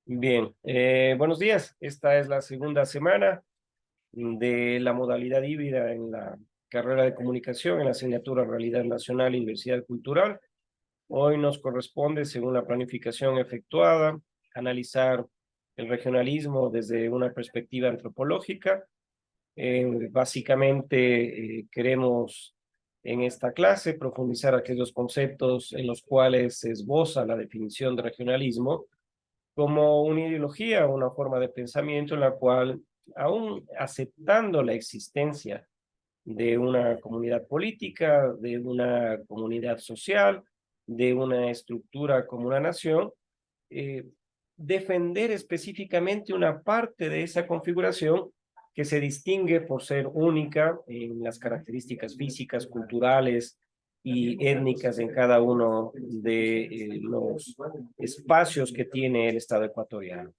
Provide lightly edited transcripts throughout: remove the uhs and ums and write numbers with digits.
Bien, buenos días. Esta es la segunda semana de la modalidad híbrida en la carrera de comunicación en la asignatura Realidad Nacional y Diversidad Cultural. Hoy nos corresponde, según la planificación efectuada, analizar el regionalismo desde una perspectiva antropológica. Básicamente, queremos en esta clase profundizar aquellos conceptos en los cuales se esboza la definición de regionalismo como una ideología, una forma de pensamiento en la cual, aún aceptando la existencia de una comunidad política, de una comunidad social, de una estructura como una nación, eh, defender específicamente una parte de esa configuración que se distingue por ser única en las características físicas, culturales y étnicas en cada uno de los espacios que tiene el Estado ecuatoriano.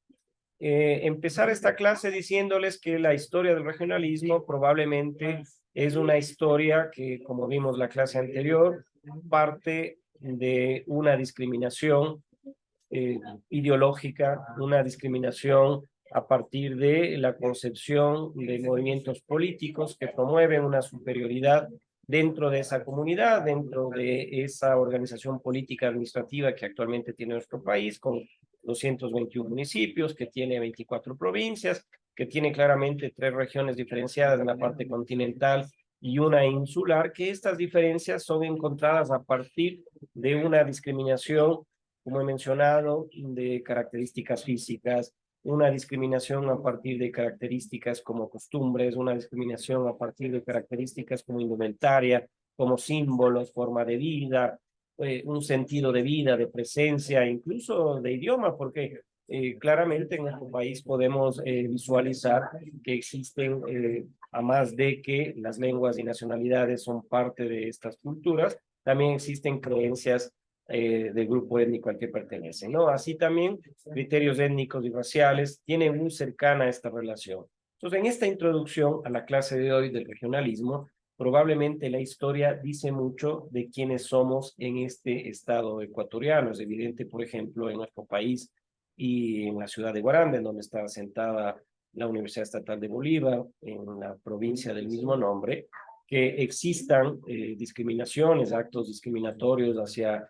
Empezar esta clase diciéndoles que la historia del regionalismo probablemente es una historia que, como vimos la clase anterior, parte de una discriminación ideológica, una discriminación a partir de la concepción de movimientos políticos que promueven una superioridad dentro de esa comunidad, dentro de esa organización política administrativa que actualmente tiene nuestro país, con 221 municipios, que tiene 24 provincias, que tiene claramente 3 regiones diferenciadas en la parte continental y una insular, que estas diferencias son encontradas a partir de una discriminación, como he mencionado, de características físicas, una discriminación a partir de características como costumbres, una discriminación a partir de características como indumentaria, como símbolos, forma de vida, un sentido de vida, de presencia, incluso de idioma, porque claramente en nuestro país podemos visualizar que existen, a más de que las lenguas y nacionalidades son parte de estas culturas, también existen creencias del grupo étnico al que pertenecen, ¿no? Así también criterios étnicos y raciales tienen muy cercana esta relación. Entonces, en esta introducción a la clase de hoy del regionalismo, probablemente la historia dice mucho de quiénes somos en este estado ecuatoriano. Es evidente, por ejemplo, en nuestro país y en la ciudad de Guaranda, en donde está asentada la Universidad Estatal de Bolívar, en la provincia del mismo nombre, que existan discriminaciones, actos discriminatorios hacia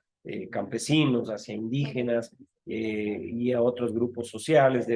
campesinos, hacia indígenas y a otros grupos sociales,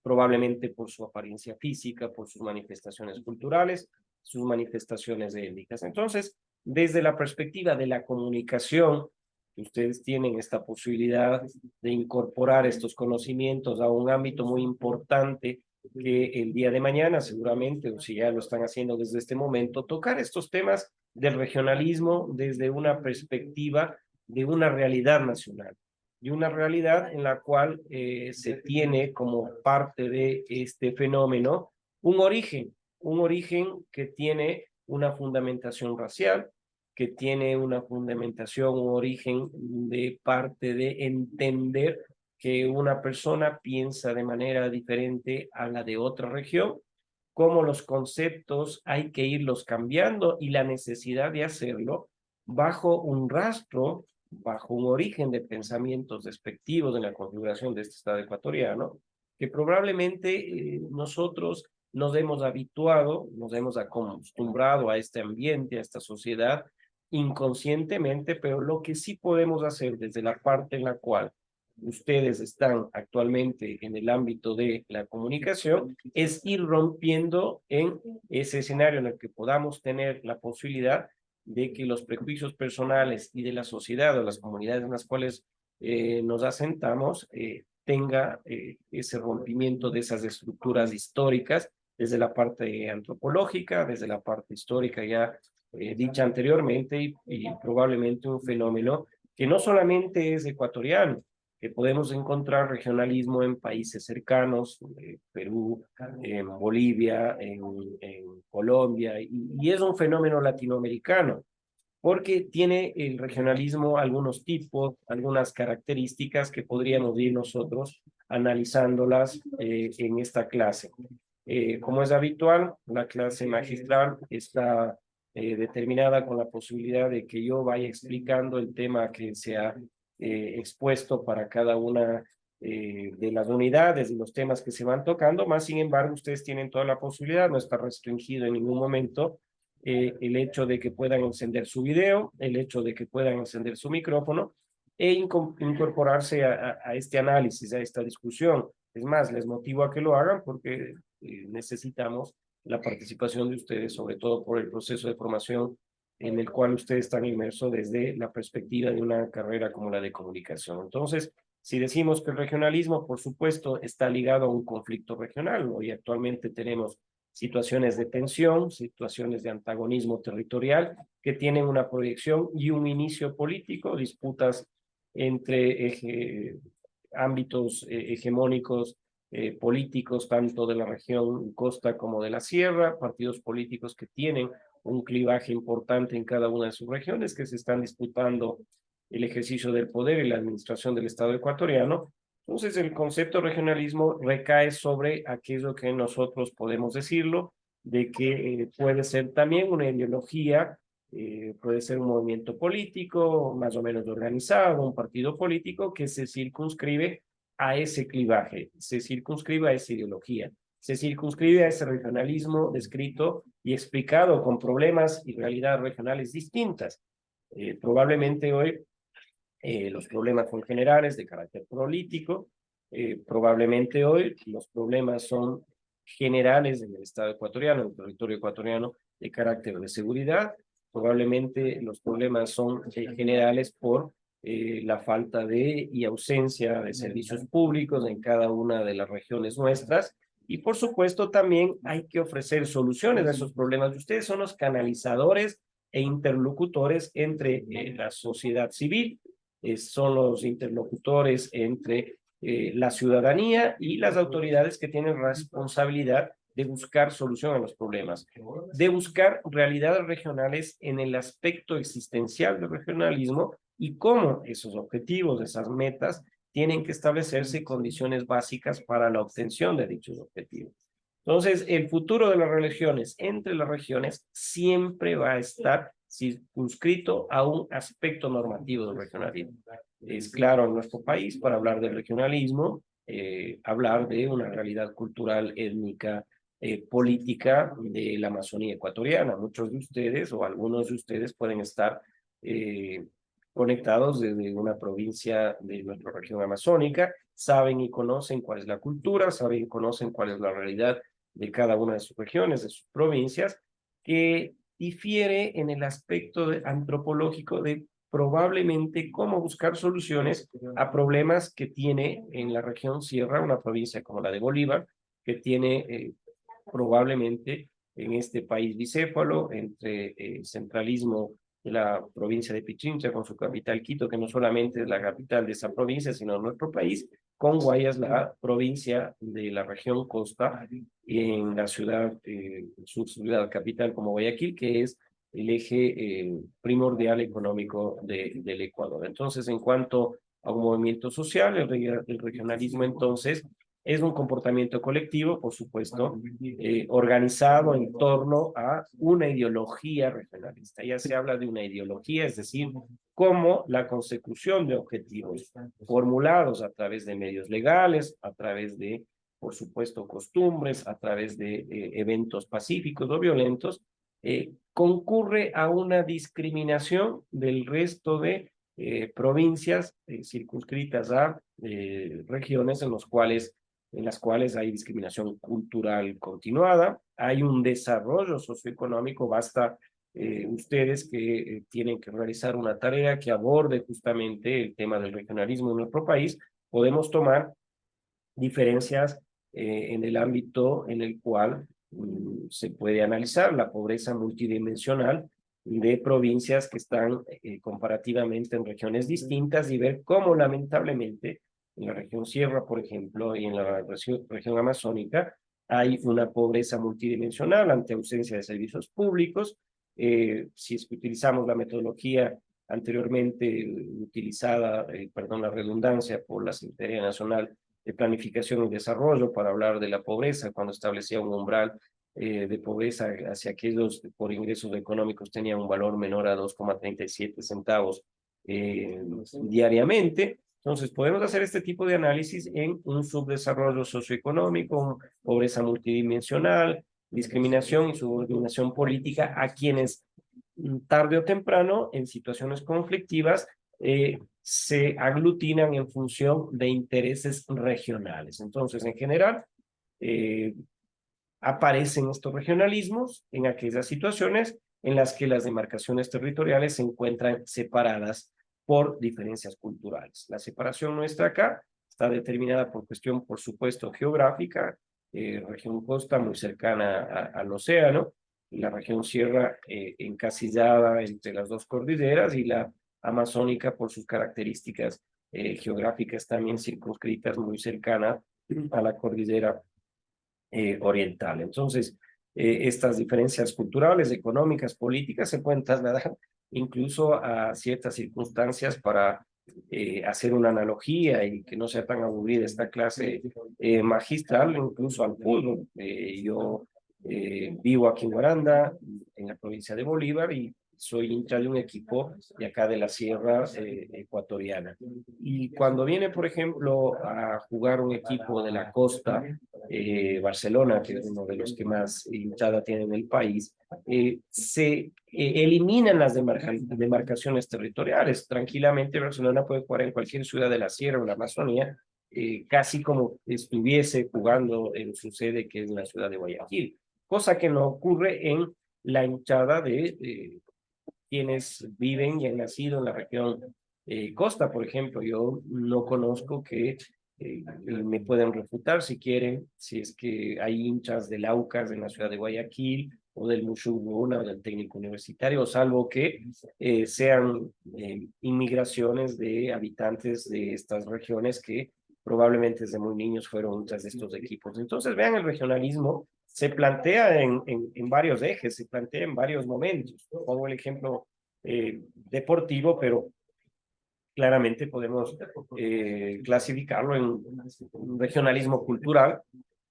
probablemente por su apariencia física, por sus manifestaciones culturales, sus manifestaciones étnicas. Entonces, desde la perspectiva de la comunicación, ustedes tienen esta posibilidad de incorporar estos conocimientos a un ámbito muy importante que el día de mañana seguramente, o si ya lo están haciendo desde este momento, tocar estos temas del regionalismo desde una perspectiva de una realidad nacional y una realidad en la cual se tiene como parte de este fenómeno un origen que tiene una fundamentación racial, que tiene una fundamentación, un origen de parte de entender que una persona piensa de manera diferente a la de otra región, cómo los conceptos hay que irlos cambiando y la necesidad de hacerlo bajo un rastro, bajo un origen de pensamientos despectivos en la configuración de este Estado ecuatoriano, que probablemente nosotros nos hemos habituado, nos hemos acostumbrado a este ambiente, a esta sociedad, inconscientemente, pero lo que sí podemos hacer desde la parte en la cual ustedes están actualmente en el ámbito de la comunicación es ir rompiendo en ese escenario en el que podamos tener la posibilidad de que los prejuicios personales y de la sociedad o las comunidades en las cuales nos asentamos tenga ese rompimiento de esas estructuras históricas desde la parte antropológica, desde la parte histórica ya dicha anteriormente y probablemente un fenómeno que no solamente es ecuatoriano, que podemos encontrar regionalismo en países cercanos, Perú, en Bolivia, en Colombia, y es un fenómeno latinoamericano, porque tiene el regionalismo algunos tipos, algunas características que podríamos ir nosotros analizándolas en esta clase. Como es habitual, la clase magistral está determinada con la posibilidad de que yo vaya explicando el tema que se ha expuesto para cada una de las unidades y los temas que se van tocando, más sin embargo ustedes tienen toda la posibilidad, no está restringido en ningún momento el hecho de que puedan encender su video, el hecho de que puedan encender su micrófono e incorporarse a este análisis, a esta discusión. Es más, les motivo a que lo hagan porque necesitamos la participación de ustedes, sobre todo por el proceso de formación en el cual ustedes están inmersos desde la perspectiva de una carrera como la de comunicación. Entonces, si decimos que el regionalismo, por supuesto, está ligado a un conflicto regional, hoy actualmente tenemos situaciones de tensión, situaciones de antagonismo territorial que tienen una proyección y un inicio político, disputas entre ámbitos hegemónicos políticos, tanto de la región costa como de la sierra, partidos políticos que tienen un clivaje importante en cada una de sus regiones, que se están disputando el ejercicio del poder y la administración del Estado ecuatoriano. Entonces, el concepto de regionalismo recae sobre aquello que nosotros podemos decirlo, de que puede ser también una ideología, puede ser un movimiento político más o menos organizado, un partido político que se circunscribe a ese clivaje, se circunscribe a esa ideología, se circunscribe a ese regionalismo descrito y explicado con problemas y realidades regionales distintas. Probablemente hoy los problemas son generales de carácter político, probablemente hoy los problemas son generales en el Estado ecuatoriano, en el territorio ecuatoriano, de carácter de seguridad, probablemente los problemas son generales por la falta de y ausencia de servicios públicos en cada una de las regiones nuestras, y por supuesto también hay que ofrecer soluciones a esos problemas. Ustedes son los canalizadores e interlocutores entre la sociedad civil, son los interlocutores entre la ciudadanía y las autoridades que tienen responsabilidad de buscar solución a los problemas, de buscar realidades regionales en el aspecto existencial del regionalismo y cómo esos objetivos, esas metas, tienen que establecerse condiciones básicas para la obtención de dichos objetivos. Entonces, el futuro de las relaciones entre las regiones siempre va a estar circunscrito a un aspecto normativo del regionalismo. Es claro en nuestro país, para hablar del regionalismo, hablar de una realidad cultural, étnica, política de la Amazonía ecuatoriana. Muchos de ustedes o algunos de ustedes pueden estar conectados desde una provincia de nuestra región amazónica, saben y conocen cuál es la cultura, saben y conocen cuál es la realidad de cada una de sus regiones, de sus provincias, que difiere en el aspecto antropológico de probablemente cómo buscar soluciones a problemas que tiene en la región sierra, una provincia como la de Bolívar, que tiene probablemente en este país bicéfalo, entre centralismo de la provincia de Pichincha con su capital Quito, que no solamente es la capital de esa provincia, sino de nuestro país, con Guayas, la provincia de la región costa, en la ciudad, su ciudad capital como Guayaquil, que es el eje primordial económico del Ecuador. Entonces, en cuanto a un movimiento social, el regionalismo entonces es un comportamiento colectivo, por supuesto, organizado en torno a una ideología regionalista. Ya se habla de una ideología, es decir, como la consecución de objetivos formulados a través de medios legales, a través de, por supuesto, costumbres, a través de eventos pacíficos o violentos, concurre a una discriminación del resto de provincias circunscritas a regiones en las cuales hay discriminación cultural continuada, hay un desarrollo socioeconómico, basta ustedes que tienen que realizar una tarea que aborde justamente el tema del regionalismo en nuestro país, podemos tomar diferencias en el ámbito en el cual se puede analizar la pobreza multidimensional de provincias que están comparativamente en regiones distintas y ver cómo lamentablemente en la región sierra, por ejemplo, y en la región amazónica, hay una pobreza multidimensional ante ausencia de servicios públicos. Si es que utilizamos la metodología anteriormente utilizada, perdón la redundancia, por la Secretaría Nacional de Planificación y Desarrollo para hablar de la pobreza, cuando establecía un umbral de pobreza hacia aquellos por ingresos económicos tenían un valor menor a 2,37 centavos diariamente. Entonces, podemos hacer este tipo de análisis en un subdesarrollo socioeconómico, pobreza multidimensional, discriminación y subordinación política a quienes tarde o temprano, en situaciones conflictivas, se aglutinan en función de intereses regionales. Entonces, en general, aparecen estos regionalismos en aquellas situaciones en las que las demarcaciones territoriales se encuentran separadas por diferencias culturales. La separación nuestra acá está determinada por cuestión, por supuesto, geográfica, región costa muy cercana al océano, la región sierra encasillada entre las dos cordilleras y la amazónica por sus características geográficas también circunscritas muy cercana a la cordillera oriental. Entonces, estas diferencias culturales, económicas, políticas se pueden trasladar incluso a ciertas circunstancias para hacer una analogía y que no sea tan aburrida esta clase magistral, incluso al fútbol. Yo vivo aquí en Guaranda, en la provincia de Bolívar, y soy hincha de un equipo de acá de la sierra ecuatoriana. Y cuando viene, por ejemplo, a jugar un equipo de la costa, Barcelona, que es uno de los que más hinchada tiene en el país, se eliminan las demarcaciones territoriales. Tranquilamente Barcelona puede jugar en cualquier ciudad de la sierra o la Amazonía, casi como estuviese jugando en su sede, que es la ciudad de Guayaquil, cosa que no ocurre en la hinchada de quienes viven y han nacido en la región costa, por ejemplo. Yo no conozco que me pueden refutar si quieren, si es que hay hinchas del Aucas en la ciudad de Guayaquil o del Mushuruna o del Técnico Universitario, salvo que sean inmigraciones de habitantes de estas regiones que probablemente desde muy niños fueron hinchas de estos equipos. Entonces, vean, el regionalismo se plantea en varios ejes, se plantea en varios momentos. Pongo el ejemplo deportivo, pero claramente podemos clasificarlo en un regionalismo cultural,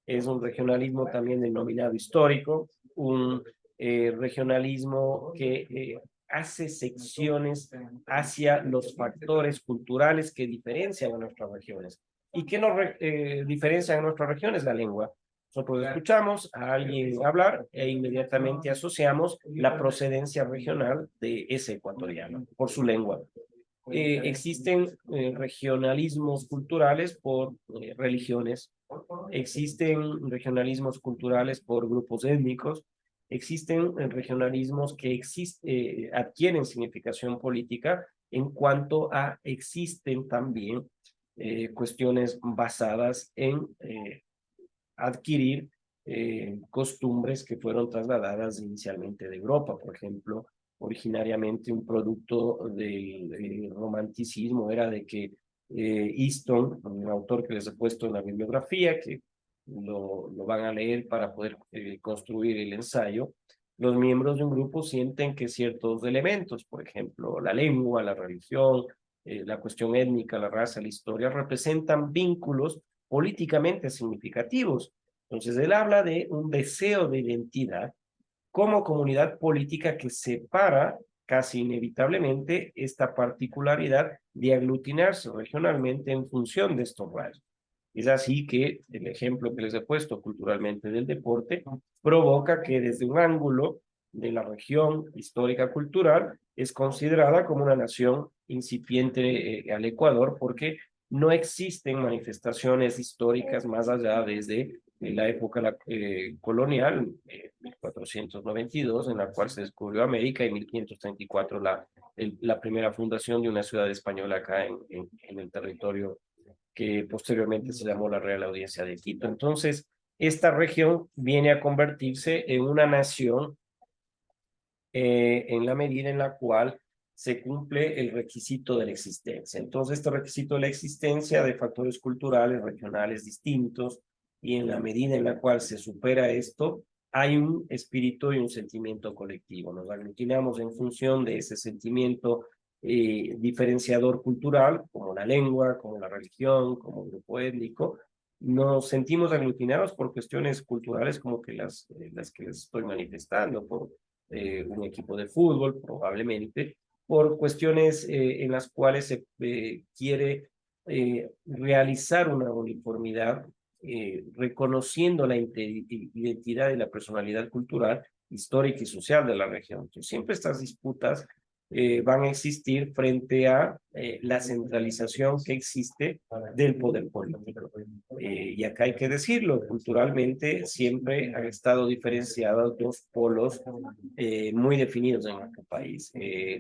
es un regionalismo también denominado histórico, un regionalismo que hace secciones hacia los factores culturales que diferencian a nuestras regiones. ¿Y qué nos diferencian a nuestras regiones? La lengua. Nosotros escuchamos a alguien hablar e inmediatamente asociamos la procedencia regional de ese ecuatoriano por su lengua. Existen regionalismos culturales por religiones, existen regionalismos culturales por grupos étnicos, existen regionalismos que adquieren significación política en cuanto a existen también cuestiones basadas en adquirir costumbres que fueron trasladadas inicialmente de Europa. Por ejemplo, originariamente un producto del romanticismo era de que Easton, un autor que les he puesto en la bibliografía, que lo van a leer para poder construir el ensayo, los miembros de un grupo sienten que ciertos elementos, por ejemplo, la lengua, la religión, la cuestión étnica, la raza, la historia, representan vínculos políticamente significativos. Entonces, él habla de un deseo de identidad como comunidad política que separa casi inevitablemente esta particularidad de aglutinarse regionalmente en función de estos rasgos. Es así que el ejemplo que les he puesto culturalmente del deporte provoca que desde un ángulo de la región histórica cultural es considerada como una nación incipiente al Ecuador, porque no existen manifestaciones históricas más allá desde la época colonial, 1492, en la cual se descubrió América, y 1534 la primera fundación de una ciudad española acá en el territorio que posteriormente se llamó la Real Audiencia de Quito. Entonces, esta región viene a convertirse en una nación en la medida en la cual se cumple el requisito de la existencia. Entonces, este requisito de la existencia de factores culturales, regionales distintos, y en la medida en la cual se supera esto, hay un espíritu y un sentimiento colectivo. Nos aglutinamos en función de ese sentimiento diferenciador cultural, como la lengua, como la religión, como el grupo étnico. Nos sentimos aglutinados por cuestiones culturales como que las que les estoy manifestando, por un equipo de fútbol, probablemente, por cuestiones en las cuales se quiere realizar una uniformidad, reconociendo la identidad y la personalidad cultural, histórica y social de la región. Entonces, siempre estas disputas van a existir frente a la centralización que existe del poder político. Y acá hay que decirlo, culturalmente siempre han estado diferenciados dos polos muy definidos en nuestro país.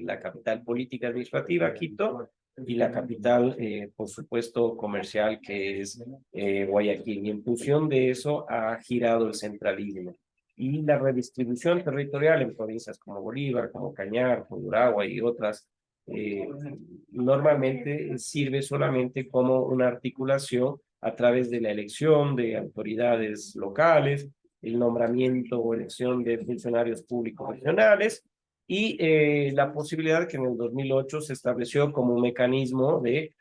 La capital política administrativa, Quito, y la capital, por supuesto, comercial, que es Guayaquil. Y en función de eso ha girado el centralismo. Y la redistribución territorial en provincias como Bolívar, como Cañar, como Uragua y otras, normalmente sirve solamente como una articulación a través de la elección de autoridades locales, el nombramiento o elección de funcionarios públicos regionales, y la posibilidad que en el 2008 se estableció como un mecanismo de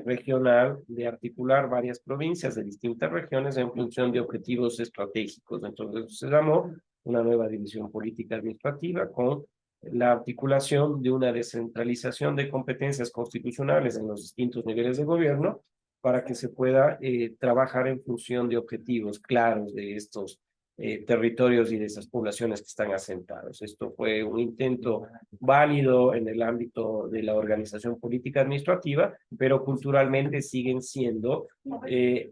regional de articular varias provincias de distintas regiones en función de objetivos estratégicos. Entonces se llamó una nueva división política administrativa con la articulación de una descentralización de competencias constitucionales en los distintos niveles de gobierno para que se pueda trabajar en función de objetivos claros de estos territorios y de esas poblaciones que están asentados. Esto fue un intento válido en el ámbito de la organización política administrativa, pero culturalmente siguen siendo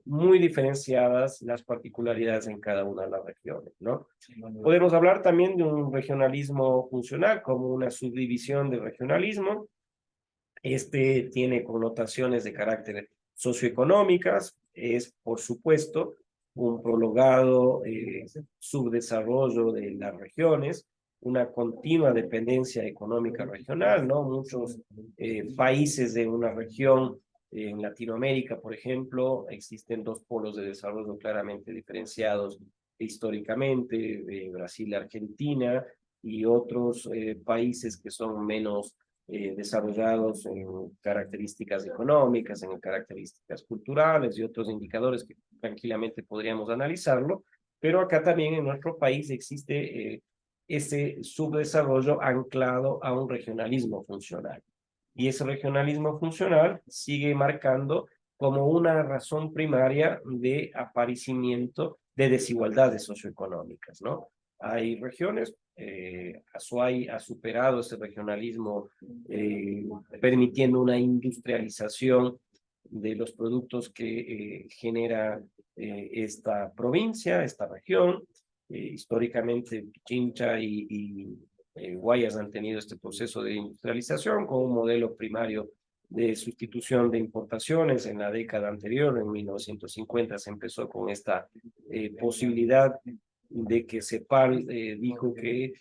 muy diferenciadas las particularidades en cada una de las regiones, ¿no? Podemos hablar también de un regionalismo funcional como una subdivisión del regionalismo. Este tiene connotaciones de carácter socioeconómicas, es, por supuesto, un prolongado subdesarrollo de las regiones, una continua dependencia económica regional, ¿no? Muchos países de una región, en Latinoamérica, por ejemplo, existen dos polos de desarrollo claramente diferenciados históricamente, Brasil, Argentina, y otros países que son menos desarrollados en características económicas, en características culturales y otros indicadores que tranquilamente podríamos analizarlo, pero acá también en nuestro país existe ese subdesarrollo anclado a un regionalismo funcional. Y ese regionalismo funcional sigue marcando como una razón primaria de aparecimiento de desigualdades socioeconómicas, ¿no? Hay regiones, Azuay ha superado ese regionalismo, permitiendo una industrialización de los productos que genera esta provincia, esta región. Históricamente, Pichincha y Guayas han tenido este proceso de industrialización con un modelo primario de sustitución de importaciones. En la década anterior, en 1950, se empezó con esta posibilidad de que CEPAL dijo que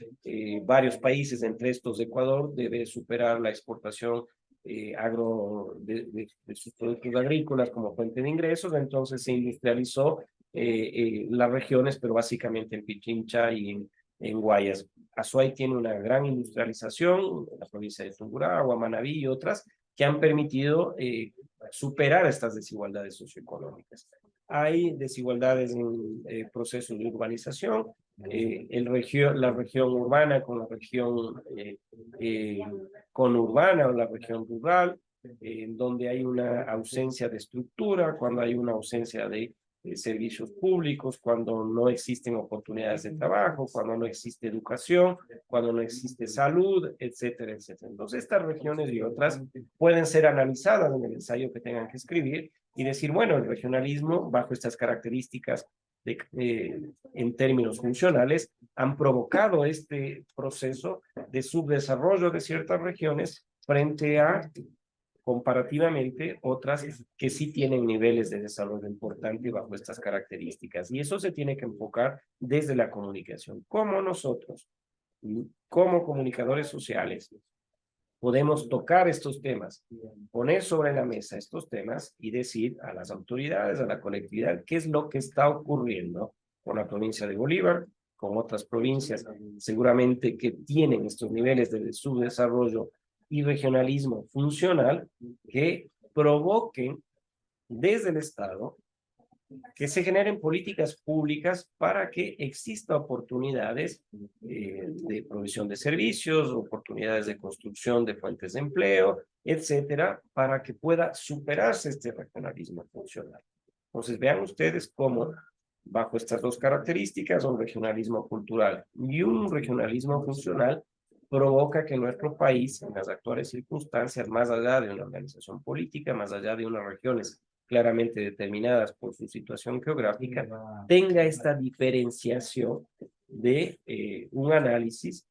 varios países, entre estos Ecuador, debe superar la exportación de sus productos agrícolas como fuente de ingresos. Entonces se industrializó las regiones, pero básicamente en Pichincha y en Guayas. Azuay tiene una gran industrialización, la provincia de Tungurahua, Manabí y otras, que han permitido superar estas desigualdades socioeconómicas. Hay desigualdades en procesos de urbanización, la región urbana con la región conurbana o la región rural, donde hay una ausencia de estructura, cuando hay una ausencia de servicios públicos, cuando no existen oportunidades de trabajo, cuando no existe educación, cuando no existe salud, etcétera, etcétera. Entonces, estas regiones y otras pueden ser analizadas en el ensayo que tengan que escribir y decir, bueno, el regionalismo, bajo estas características en términos funcionales, han provocado este proceso de subdesarrollo de ciertas regiones frente a comparativamente otras que sí tienen niveles de desarrollo importante bajo estas características. Y eso se tiene que enfocar desde la comunicación. Como nosotros, como comunicadores sociales, podemos tocar estos temas, poner sobre la mesa estos temas y decir a las autoridades, a la colectividad, qué es lo que está ocurriendo con la provincia de Bolívar, con otras provincias seguramente que tienen estos niveles de subdesarrollo y regionalismo funcional que provoquen desde el Estado que se generen políticas públicas para que exista oportunidades de provisión de servicios, oportunidades de construcción de fuentes de empleo, etcétera, para que pueda superarse este regionalismo funcional. Entonces, vean ustedes cómo, bajo estas dos características, un regionalismo cultural y un regionalismo funcional provoca que nuestro país, en las actuales circunstancias, más allá de una organización política, más allá de unas regiones claramente determinadas por su situación geográfica, tenga esta diferenciación de un análisis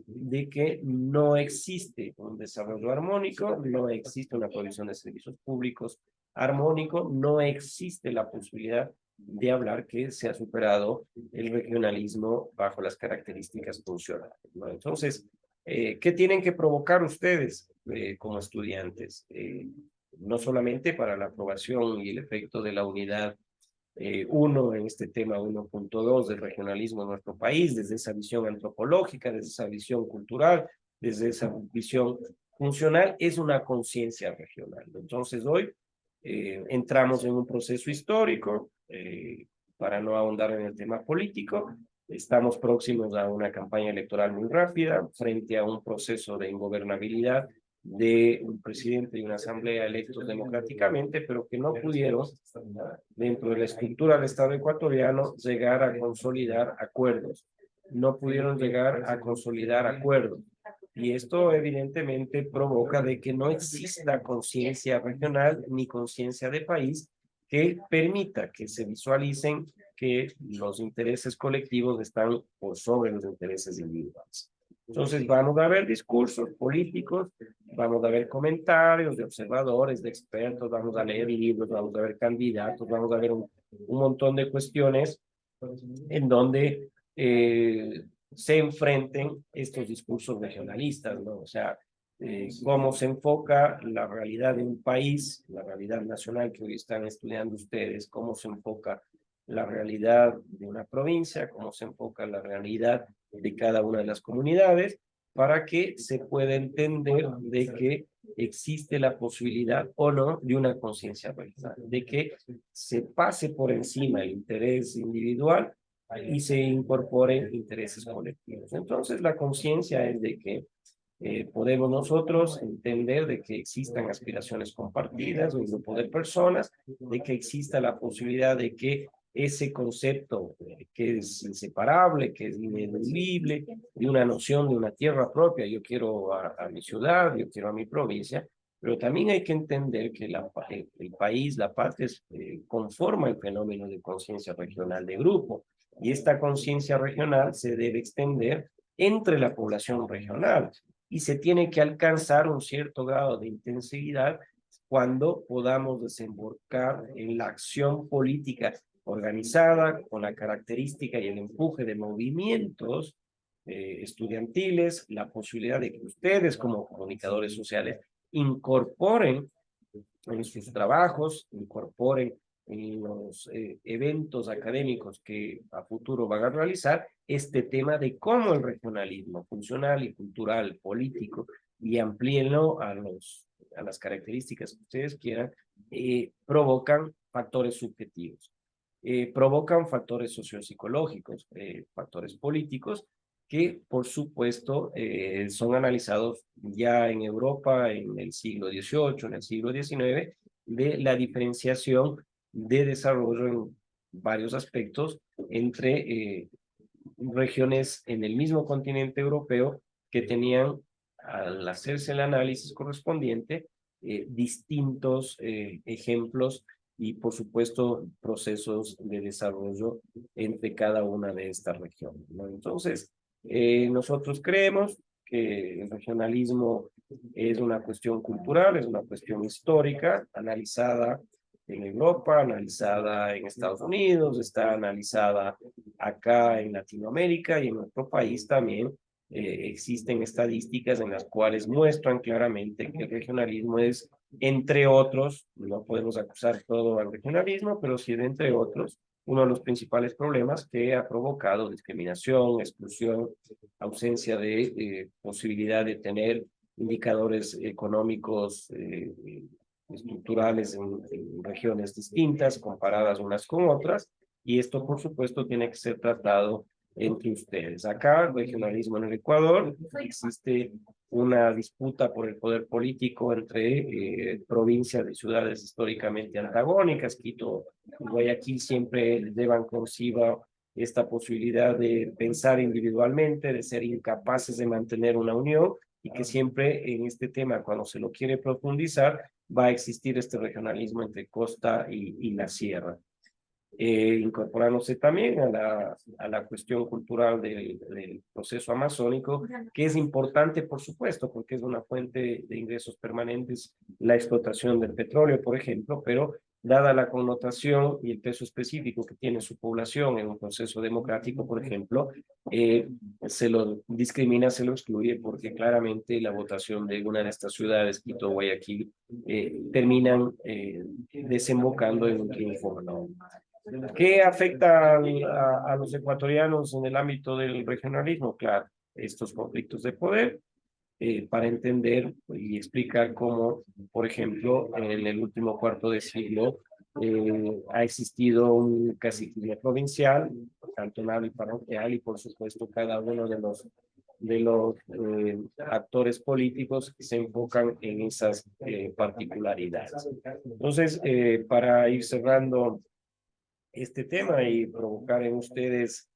de que no existe un desarrollo armónico, no existe una provisión de servicios públicos armónico, no existe la posibilidad de hablar que se ha superado el regionalismo bajo las características funcionales, ¿no? Entonces, ¿qué tienen que provocar ustedes como estudiantes? No solamente para la aprobación y el efecto de la unidad 1 en este tema 1.2 del regionalismo en nuestro país, desde esa visión antropológica, desde esa visión cultural, desde esa visión funcional, es una conciencia regional. Entonces hoy entramos en un proceso histórico, para no ahondar en el tema político, estamos próximos a una campaña electoral muy rápida, frente a un proceso de ingobernabilidad de un presidente y una asamblea electos democráticamente, pero que no pudieron, dentro de la estructura del Estado ecuatoriano, llegar a consolidar acuerdos. No pudieron llegar a consolidar acuerdos. Y esto evidentemente provoca de que no exista conciencia regional ni conciencia de país que permita que se visualicen que los intereses colectivos están por sobre los intereses individuales. Entonces vamos a ver discursos políticos, vamos a ver comentarios de observadores, de expertos, vamos a leer libros, vamos a ver candidatos, vamos a ver un montón de cuestiones en donde se enfrenten estos discursos regionalistas, ¿no? O sea, cómo se enfoca la realidad de un país, la realidad nacional que hoy están estudiando ustedes, cómo se enfoca la realidad de una provincia, cómo se enfoca la realidad de cada una de las comunidades, para que se pueda entender de que existe la posibilidad o no de una conciencia regional, de que se pase por encima el interés individual y se incorporen intereses colectivos. Entonces, la conciencia es de que podemos nosotros entender de que existan aspiraciones compartidas, un grupo de personas, de que exista la posibilidad de que ese concepto que es inseparable, que es ineludible, de una noción de una tierra propia, yo quiero a mi ciudad, yo quiero a mi provincia, pero también hay que entender que el país, la patria, conforma el fenómeno de conciencia regional de grupo, y esta conciencia regional se debe extender entre la población regional, y se tiene que alcanzar un cierto grado de intensidad cuando podamos desembocar en la acción política organizada, con la característica y el empuje de movimientos estudiantiles, la posibilidad de que ustedes como comunicadores sociales incorporen en sus trabajos, incorporen en los eventos académicos que a futuro van a realizar este tema de cómo el regionalismo funcional y cultural, político, y amplíenlo a las características que ustedes quieran, provocan factores subjetivos, provocan factores sociopsicológicos, factores políticos, que por supuesto son analizados ya en Europa en el siglo XVIII, en el siglo XIX, de la diferenciación de desarrollo en varios aspectos entre regiones en el mismo continente europeo que tenían, al hacerse el análisis correspondiente, distintos ejemplos y, por supuesto, procesos de desarrollo entre cada una de estas regiones, ¿no? Entonces, nosotros creemos que el regionalismo es una cuestión cultural, es una cuestión histórica, analizada en Europa, analizada en Estados Unidos, está analizada acá en Latinoamérica, y en nuestro país también existen estadísticas en las cuales muestran claramente que el regionalismo es, entre otros, no podemos acusar todo al regionalismo, pero sí, entre otros, uno de los principales problemas que ha provocado discriminación, exclusión, ausencia de posibilidad de tener indicadores económicos estructurales en regiones distintas, comparadas unas con otras, y esto, por supuesto, tiene que ser tratado entre ustedes. Acá, el regionalismo en el Ecuador, existe una disputa por el poder político entre provincias y ciudades históricamente antagónicas. Quito y Guayaquil siempre llevan consigo esta posibilidad de pensar individualmente, de ser incapaces de mantener una unión, y que siempre en este tema, cuando se lo quiere profundizar, va a existir este regionalismo entre costa y la sierra. Incorporándose también a la cuestión cultural del proceso amazónico, que es importante, por supuesto, porque es una fuente de ingresos permanentes, la explotación del petróleo, por ejemplo, pero dada la connotación y el peso específico que tiene su población en un proceso democrático, por ejemplo, se lo discrimina, se lo excluye, porque claramente la votación de una de estas ciudades, Quito, Guayaquil, terminan desembocando en un triunfo, ¿no? ¿Qué afecta a los ecuatorianos en el ámbito del regionalismo? Claro, estos conflictos de poder, para entender y explicar cómo, por ejemplo, en el último cuarto de siglo ha existido un caciquismo provincial, cantonal y parroquial, y por supuesto cada uno de los actores políticos que se enfocan en esas particularidades. Entonces, para ir cerrando este tema y provocar en ustedes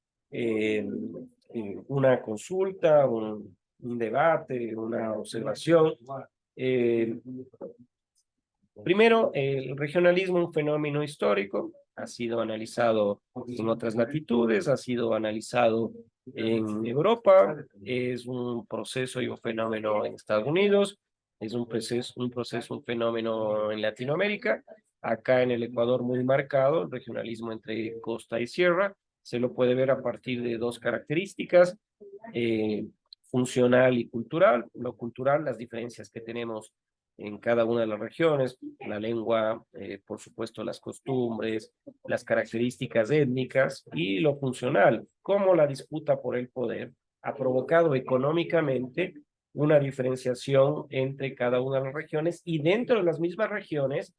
una consulta, un debate, una observación. Eh, Primero, el regionalismo, un fenómeno histórico, ha sido analizado en otras latitudes, ha sido analizado en Europa, es un proceso y un fenómeno en Estados Unidos, es un fenómeno en Latinoamérica, acá en el Ecuador muy marcado, el regionalismo entre costa y sierra, se lo puede ver a partir de dos características, funcional y cultural. Lo cultural, las diferencias que tenemos en cada una de las regiones, la lengua, por supuesto, las costumbres, las características étnicas, y lo funcional, cómo la disputa por el poder ha provocado económicamente una diferenciación entre cada una de las regiones, y dentro de las mismas regiones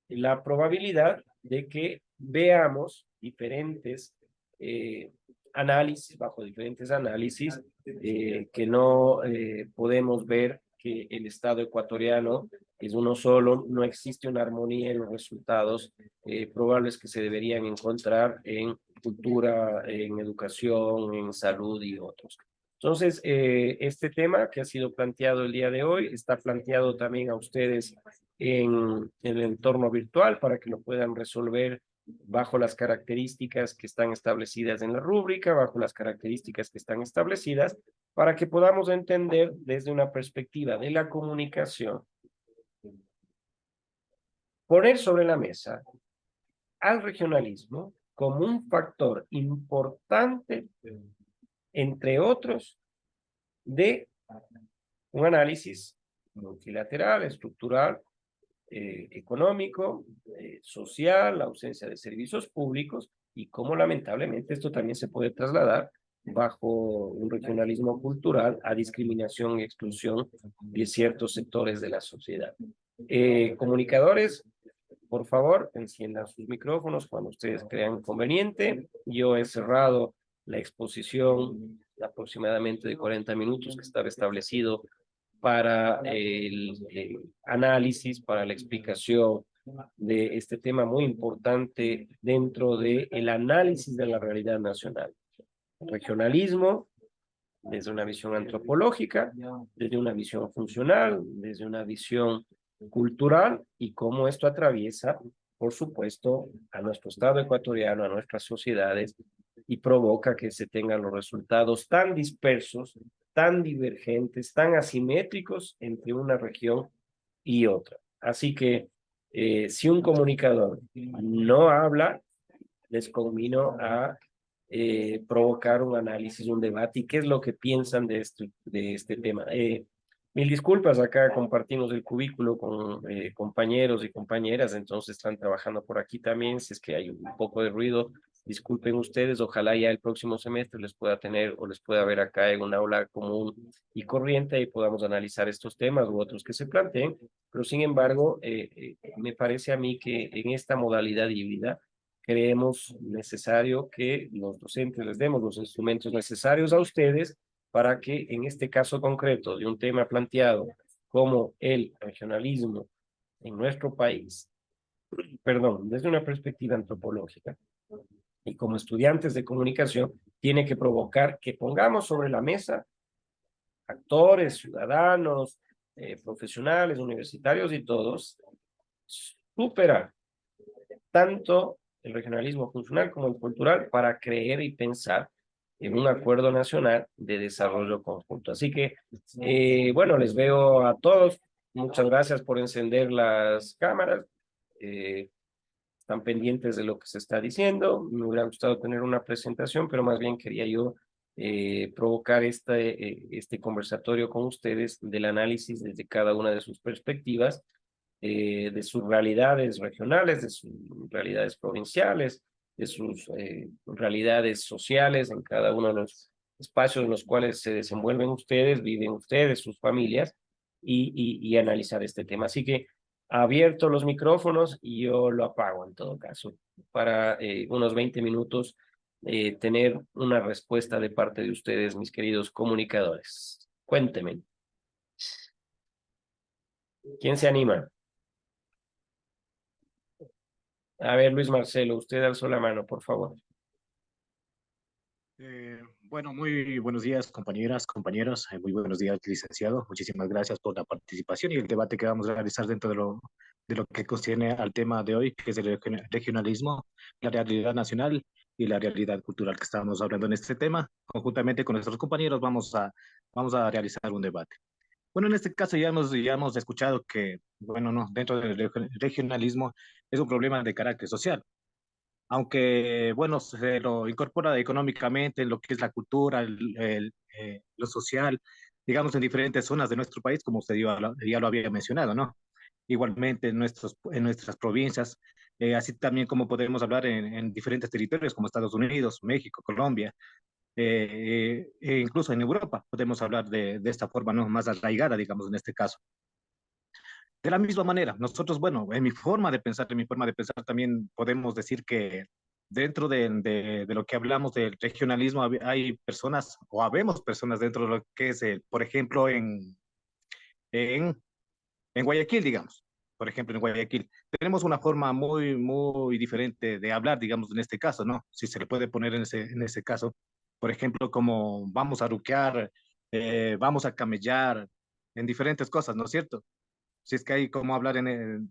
la probabilidad de que veamos diferentes análisis, bajo diferentes análisis, que no podemos ver que el Estado ecuatoriano es uno solo, no existe una armonía en los resultados probables que se deberían encontrar en cultura, en educación, en salud y otros. Entonces, este tema que ha sido planteado el día de hoy está planteado también a ustedes en el entorno virtual para que lo puedan resolver bajo las características que están establecidas en la rúbrica, bajo las características que están establecidas, para que podamos entender desde una perspectiva de la comunicación, poner sobre la mesa al regionalismo como un factor importante, entre otros, de un análisis multilateral, estructural, económico, social, la ausencia de servicios públicos, y cómo lamentablemente esto también se puede trasladar bajo un regionalismo cultural a discriminación y exclusión de ciertos sectores de la sociedad. Comunicadores, por favor, enciendan sus micrófonos cuando ustedes crean conveniente. Yo he cerrado la exposición de aproximadamente de 40 minutos que estaba establecido para el análisis, para la explicación de este tema muy importante dentro del análisis de la realidad nacional. Regionalismo, desde una visión antropológica, desde una visión funcional, desde una visión cultural, y cómo esto atraviesa, por supuesto, a nuestro Estado ecuatoriano, a nuestras sociedades, y provoca que se tengan los resultados tan dispersos, tan divergentes, tan asimétricos entre una región y otra. Así que si un comunicador no habla, les convino a provocar un análisis, un debate, y qué es lo que piensan de este tema. Mil disculpas, acá compartimos el cubículo con compañeros y compañeras, entonces están trabajando por aquí también, si es que hay un poco de ruido, disculpen ustedes, ojalá ya el próximo semestre les pueda tener o les pueda ver acá en un aula común y corriente y podamos analizar estos temas u otros que se planteen, pero sin embargo, me parece a mí que en esta modalidad híbrida creemos necesario que los docentes les demos los instrumentos necesarios a ustedes para que en este caso concreto de un tema planteado como el regionalismo en nuestro país, perdón, desde una perspectiva antropológica y como estudiantes de comunicación, tiene que provocar que pongamos sobre la mesa actores, ciudadanos, profesionales, universitarios y todos, superar tanto el regionalismo funcional como el cultural para creer y pensar en un acuerdo nacional de desarrollo conjunto. Así que, bueno, les veo a todos. Muchas gracias por encender las cámaras. Están pendientes de lo que se está diciendo. Me hubiera gustado tener una presentación, pero más bien quería yo provocar este conversatorio con ustedes del análisis desde cada una de sus perspectivas, de sus realidades regionales, de sus realidades provinciales, de sus realidades sociales en cada uno de los espacios en los cuales se desenvuelven ustedes, viven ustedes, sus familias, y analizar este tema. Así que abierto los micrófonos y yo lo apago en todo caso, para unos 20 minutos tener una respuesta de parte de ustedes, mis queridos comunicadores. Cuéntenme, ¿quién se anima? A ver, Luis Marcelo, usted alzó la mano, por favor. Bueno, muy buenos días, compañeras, compañeros. Muy buenos días, licenciado. Muchísimas gracias por la participación y el debate que vamos a realizar dentro de lo que concierne al tema de hoy, que es el regionalismo, la realidad nacional y la realidad cultural que estamos hablando en este tema. Conjuntamente con nuestros compañeros vamos a realizar un debate. Bueno, en este caso ya hemos escuchado que, bueno, no, dentro del regionalismo es un problema de carácter social, aunque, bueno, se lo incorpora económicamente en lo que es la cultura, lo social, digamos, en diferentes zonas de nuestro país, como usted ya lo había mencionado, ¿no? Igualmente en nuestras provincias, así también como podemos hablar en diferentes territorios como Estados Unidos, México, Colombia, e incluso en Europa, podemos hablar de esta forma, ¿no? Más arraigada, digamos, en este caso. De la misma manera, nosotros, bueno, en mi forma de pensar también podemos decir que dentro de lo que hablamos del regionalismo hay personas o habemos personas dentro de lo que es, por ejemplo, en, en Guayaquil, digamos. Por ejemplo, en Guayaquil tenemos una forma muy diferente de hablar, digamos, en este caso, ¿no? Si se le puede poner en ese caso, por ejemplo, como vamos a ruquear, vamos a camellar, en diferentes cosas, ¿no es cierto? Si es que hay cómo hablar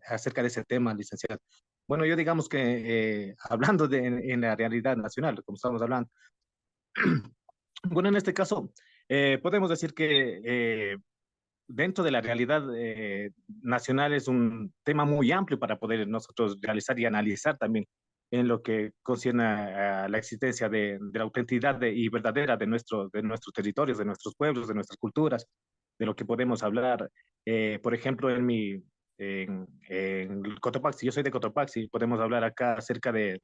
acerca de ese tema, licenciado. Bueno, yo digamos que hablando en la realidad nacional, como estamos hablando, bueno, en este caso, podemos decir que dentro de la realidad nacional es un tema muy amplio para poder nosotros realizar y analizar también en lo que concierne a la existencia de la autenticidad y verdadera de nuestros territorios, de nuestros pueblos, de nuestras culturas, de lo que podemos hablar. Por ejemplo, en Cotopaxi, yo soy de Cotopaxi, podemos hablar acá acerca de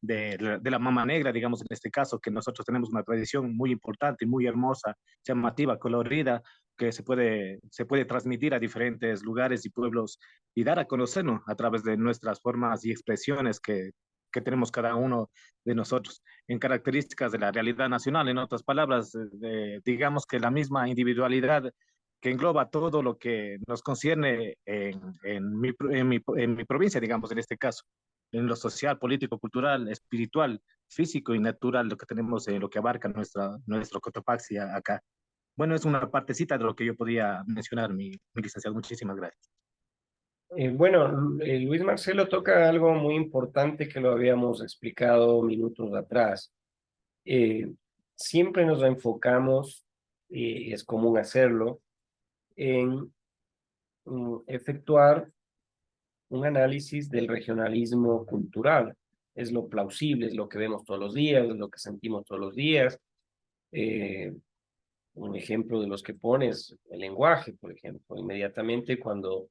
la mama negra, digamos en este caso, que nosotros tenemos una tradición muy importante, muy hermosa, llamativa, colorida, que se puede transmitir a diferentes lugares y pueblos y dar a conocernos a través de nuestras formas y expresiones que tenemos cada uno de nosotros, en características de la realidad nacional, en otras palabras, digamos que la misma individualidad que engloba todo lo que nos concierne en mi provincia, digamos, en este caso, en lo social, político, cultural, espiritual, físico y natural, lo que tenemos, lo que abarca nuestro Cotopaxi acá. Bueno, es una partecita de lo que yo podía mencionar, mi licenciado. Muchísimas gracias. Bueno, Luis Marcelo toca algo muy importante que lo habíamos explicado minutos atrás. Eh, Siempre nos enfocamos, y es común hacerlo, en efectuar un análisis del regionalismo cultural. Es lo plausible, es lo que vemos todos los días, es lo que sentimos todos los días. Eh, un ejemplo de los que pones, el lenguaje, por ejemplo. Inmediatamente cuando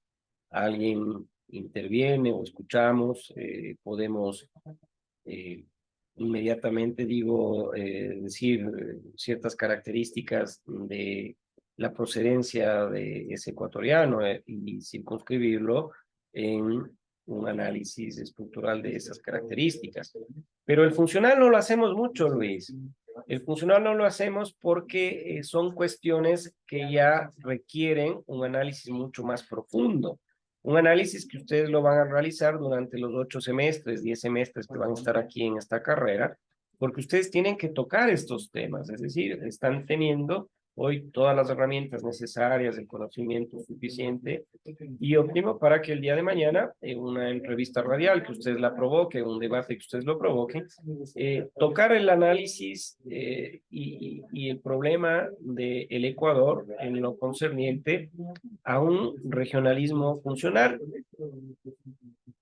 alguien interviene o escuchamos, podemos eh, inmediatamente digo, decir ciertas características de la procedencia de ese ecuatoriano y circunscribirlo en un análisis estructural de esas características. Pero el funcional no lo hacemos mucho, Luis. El funcional no lo hacemos porque son cuestiones que ya requieren un análisis mucho más profundo. Un análisis que ustedes lo van a realizar durante los 8 semestres, 10 semestres que van a estar aquí en esta carrera, porque ustedes tienen que tocar estos temas, es decir, están teniendo hoy todas las herramientas necesarias, el conocimiento suficiente y óptimo para que el día de mañana, en una entrevista radial que ustedes la provoquen, un debate que ustedes lo provoquen, tocar el análisis y el problema del Ecuador en lo concerniente a un regionalismo funcional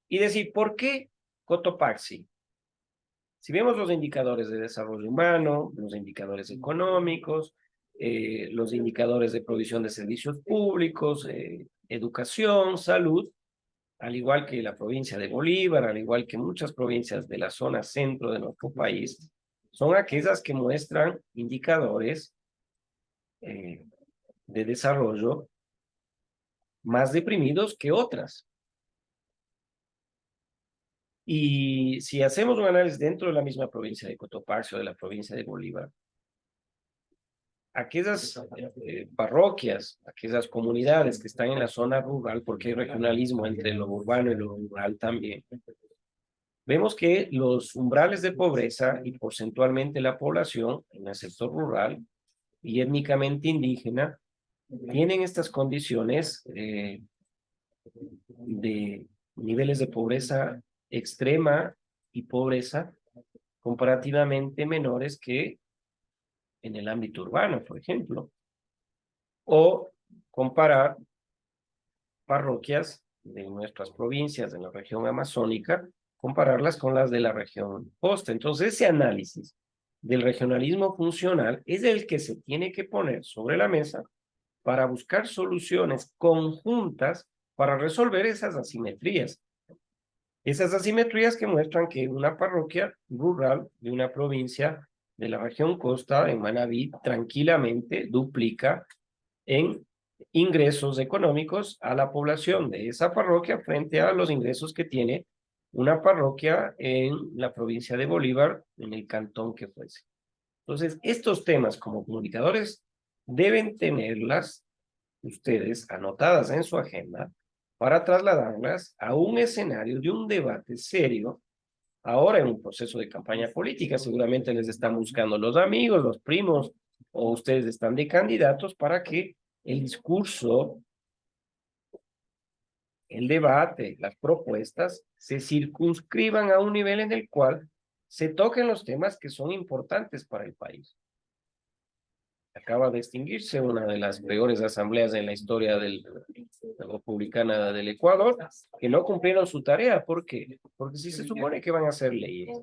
y decir, ¿por qué Cotopaxi? Si vemos los indicadores de desarrollo humano, los indicadores económicos, los indicadores de provisión de servicios públicos, educación, salud, al igual que la provincia de Bolívar, al igual que muchas provincias de la zona centro de nuestro país, son aquellas que muestran indicadores de desarrollo más deprimidos que otras. Y si hacemos un análisis dentro de la misma provincia de Cotopaxi o de la provincia de Bolívar, aquellas parroquias, aquellas comunidades que están en la zona rural, porque hay regionalismo entre lo urbano y lo rural también, vemos que los umbrales de pobreza y porcentualmente la población en el sector rural y étnicamente indígena tienen estas condiciones de niveles de pobreza extrema y pobreza comparativamente menores que en el ámbito urbano, por ejemplo. O comparar parroquias de nuestras provincias de la región amazónica, compararlas con las de la región costa. Entonces, ese análisis del regionalismo funcional es el que se tiene que poner sobre la mesa para buscar soluciones conjuntas para resolver esas asimetrías. Esas asimetrías que muestran que una parroquia rural de una provincia de la región costa, en Manabí, tranquilamente duplica en ingresos económicos a la población de esa parroquia frente a los ingresos que tiene una parroquia en la provincia de Bolívar, en el cantón que fuese. Entonces, estos temas como comunicadores deben tenerlas ustedes anotadas en su agenda para trasladarlas a un escenario de un debate serio. Ahora en un proceso de campaña política, seguramente les están buscando los amigos, los primos, o ustedes están de candidatos para que el discurso, el debate, las propuestas se circunscriban a un nivel en el cual se toquen los temas que son importantes para el país. Acaba de extinguirse una de las peores asambleas en la historia de la republicana del Ecuador, que no cumplieron su tarea. ¿Por qué? Porque si se supone que van a hacer leyes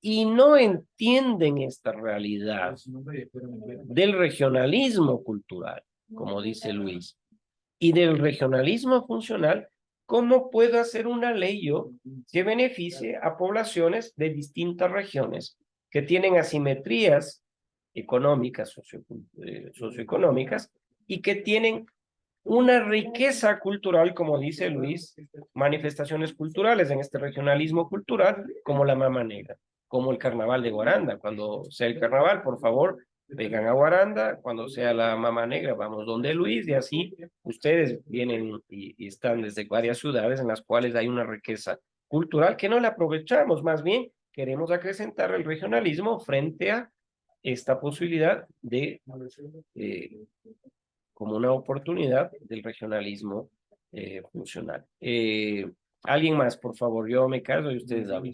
y no entienden esta realidad del regionalismo cultural, como dice Luis, y del regionalismo funcional, ¿cómo puedo hacer una ley yo que beneficie a poblaciones de distintas regiones que tienen asimetrías económicas, socioeconómicas, y que tienen una riqueza cultural, como dice Luis, manifestaciones culturales en este regionalismo cultural, como la Mama Negra, como el Carnaval de Guaranda? Cuando sea el carnaval, por favor, vengan a Guaranda, cuando sea la Mama Negra, vamos donde Luis, y así ustedes vienen y están desde varias ciudades en las cuales hay una riqueza cultural que no la aprovechamos, más bien queremos acrecentar el regionalismo frente a esta posibilidad de como una oportunidad del regionalismo funcional. Alguien más, por favor, yo me caso y ustedes hablen.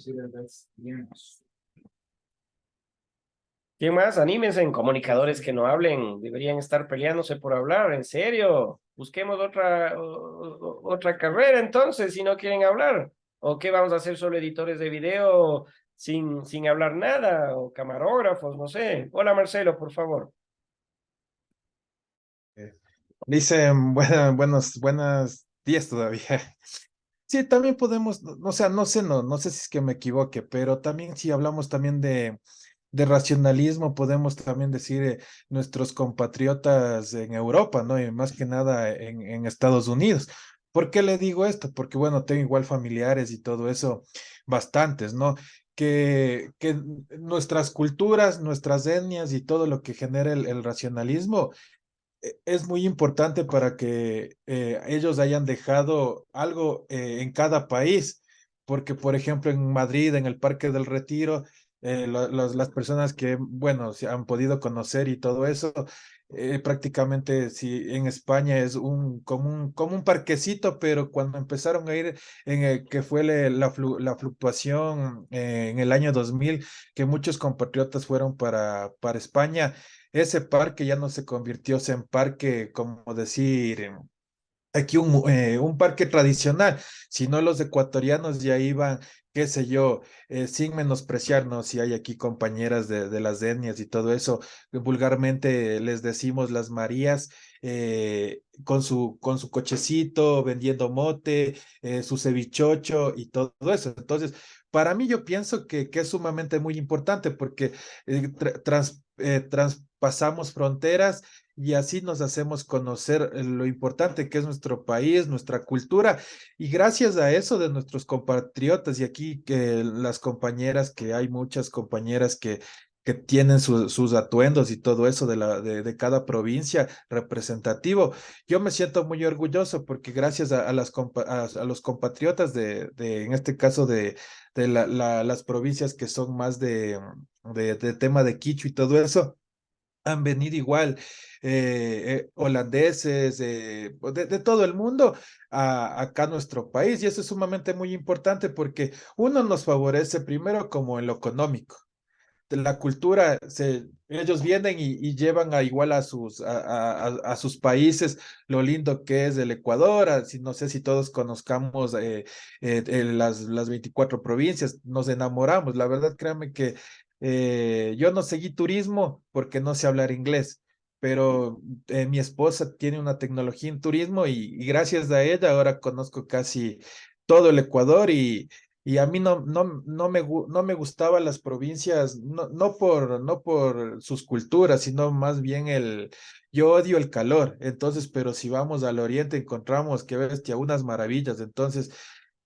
¿Quién más? Anímense, en comunicadores que no hablen, deberían estar peleándose por hablar, en serio. Busquemos otra carrera entonces, si no quieren hablar. ¿O qué vamos a hacer, solo editores de video sin hablar nada? O camarógrafos, no sé. Hola Marcelo, por favor. Dicen buenos días todavía. Sí, también podemos, o sea, no sé, no sé si es que me equivoque, pero también si hablamos también de racionalismo, podemos también decir nuestros compatriotas en Europa, ¿no? Y más que nada en Estados Unidos. ¿Por qué le digo esto? Porque, bueno, tengo igual familiares y todo eso, bastantes, ¿no? Que nuestras culturas, nuestras etnias y todo lo que genera el racionalismo es muy importante para que ellos hayan dejado algo en cada país, porque por ejemplo en Madrid, en el Parque del Retiro, las personas que, bueno, se han podido conocer y todo eso, prácticamente si en España es como un parquecito, pero cuando empezaron a ir en el que fue la fluctuación en el año 2000 que muchos compatriotas fueron para España, ese parque ya no se convirtió en parque, como decir, aquí un parque tradicional, sino los ecuatorianos ya iban, qué sé yo, sin menospreciarnos, si hay aquí compañeras de las etnias y todo eso, vulgarmente les decimos las Marías, con su cochecito, vendiendo mote, su cevichocho y todo eso. Entonces, para mí yo pienso que es sumamente muy importante porque traspasamos fronteras y así nos hacemos conocer lo importante que es nuestro país, nuestra cultura, y gracias a eso de nuestros compatriotas, y aquí que las compañeras, que hay muchas compañeras que tienen sus atuendos y todo eso de cada provincia representativo. Yo me siento muy orgulloso porque gracias a los compatriotas en este caso las provincias que son más de tema de quicho y todo eso, han venido igual holandeses de todo el mundo acá a nuestro país y eso es sumamente muy importante porque uno nos favorece primero como en lo económico. De la cultura, ellos vienen y llevan a igual a sus países lo lindo que es el Ecuador, no sé si todos conozcamos las 24 provincias, nos enamoramos, la verdad créanme que yo no seguí turismo porque no sé hablar inglés, pero mi esposa tiene una tecnología en turismo y gracias a ella ahora conozco casi todo el Ecuador y a mí no me gustaban las provincias, no por sus culturas, sino más bien yo odio el calor. Entonces, pero si vamos al oriente encontramos, que bestia, unas maravillas. Entonces,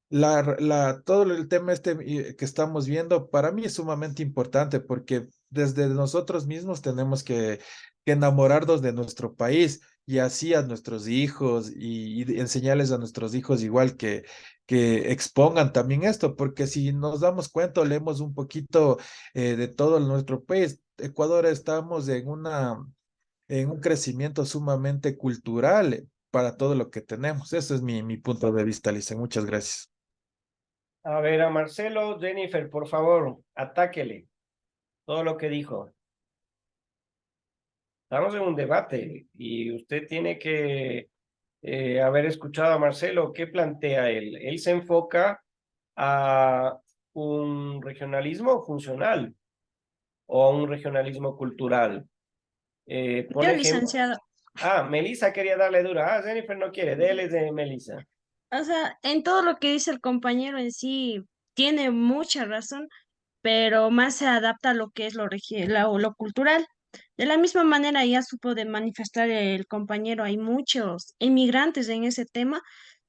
todo el tema este que estamos viendo, para mí es sumamente importante porque desde nosotros mismos tenemos que enamorarnos de nuestro país y así a nuestros hijos y enseñarles a nuestros hijos igual que expongan también esto, porque si nos damos cuenta, leemos un poquito de todo nuestro país, Ecuador estamos en un crecimiento sumamente cultural para todo lo que tenemos. Ese es mi punto de vista, Lisa. Muchas gracias. A ver, a Marcelo, Jennifer, por favor, atáquele todo lo que dijo. Estamos en un debate y usted tiene que haber escuchado a Marcelo. ¿Qué plantea él? Él se enfoca a un regionalismo funcional o a un regionalismo cultural. Yo, Pone ejemplo. licenciado, Ah, Melissa quería darle dura. Ah, Jennifer no quiere. Dele de Melissa. o sea, en todo lo que dice el compañero en sí, tiene mucha razón, pero más se adapta a lo que es lo cultural. De la misma manera, ya supo de manifestar el compañero, hay muchos inmigrantes en ese tema,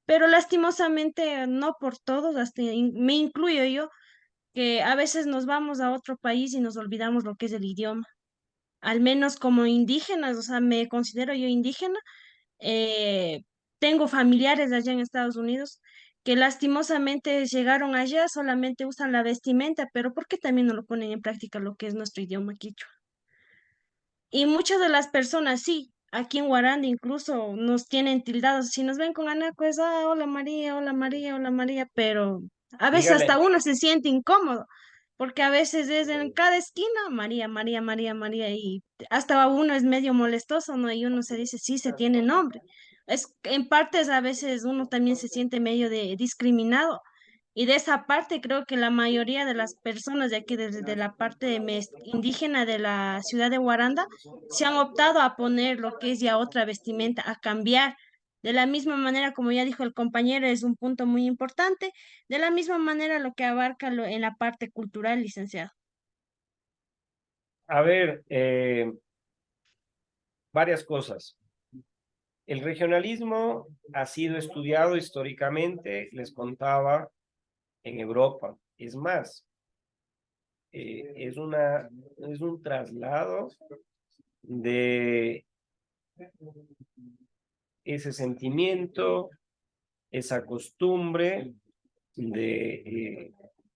pero lastimosamente no por todos, me incluyo yo, que a veces nos vamos a otro país y nos olvidamos lo que es el idioma. Al menos como indígenas, o sea, me considero yo indígena. eh, Tengo familiares allá en Estados Unidos que lastimosamente llegaron allá, solamente usan la vestimenta, pero ¿por qué también no lo ponen en práctica lo que es nuestro idioma quichua? Y muchas de las personas, sí, aquí en Guaranda incluso nos tienen tildados, si nos ven con Anaco es, ah, hola María, hola María, hola María, pero a veces hasta Dígale, uno se siente incómodo, porque a veces es en cada esquina María, María, María, María, y hasta uno es medio molestoso, ¿no? Y uno se dice, sí, se tiene nombre. Es, en partes a veces uno también se siente medio discriminado. Y de esa parte creo que la mayoría de las personas de aquí, desde la parte indígena de la ciudad de Guaranda, se han optado a poner lo que es ya otra vestimenta, a cambiar. De la misma manera, como ya dijo el compañero, es un punto muy importante. De la misma manera, lo que abarca en la parte cultural, licenciado. A ver, varias cosas. El regionalismo ha sido estudiado históricamente, les contaba, en Europa. Es más, es un traslado de ese sentimiento, esa costumbre de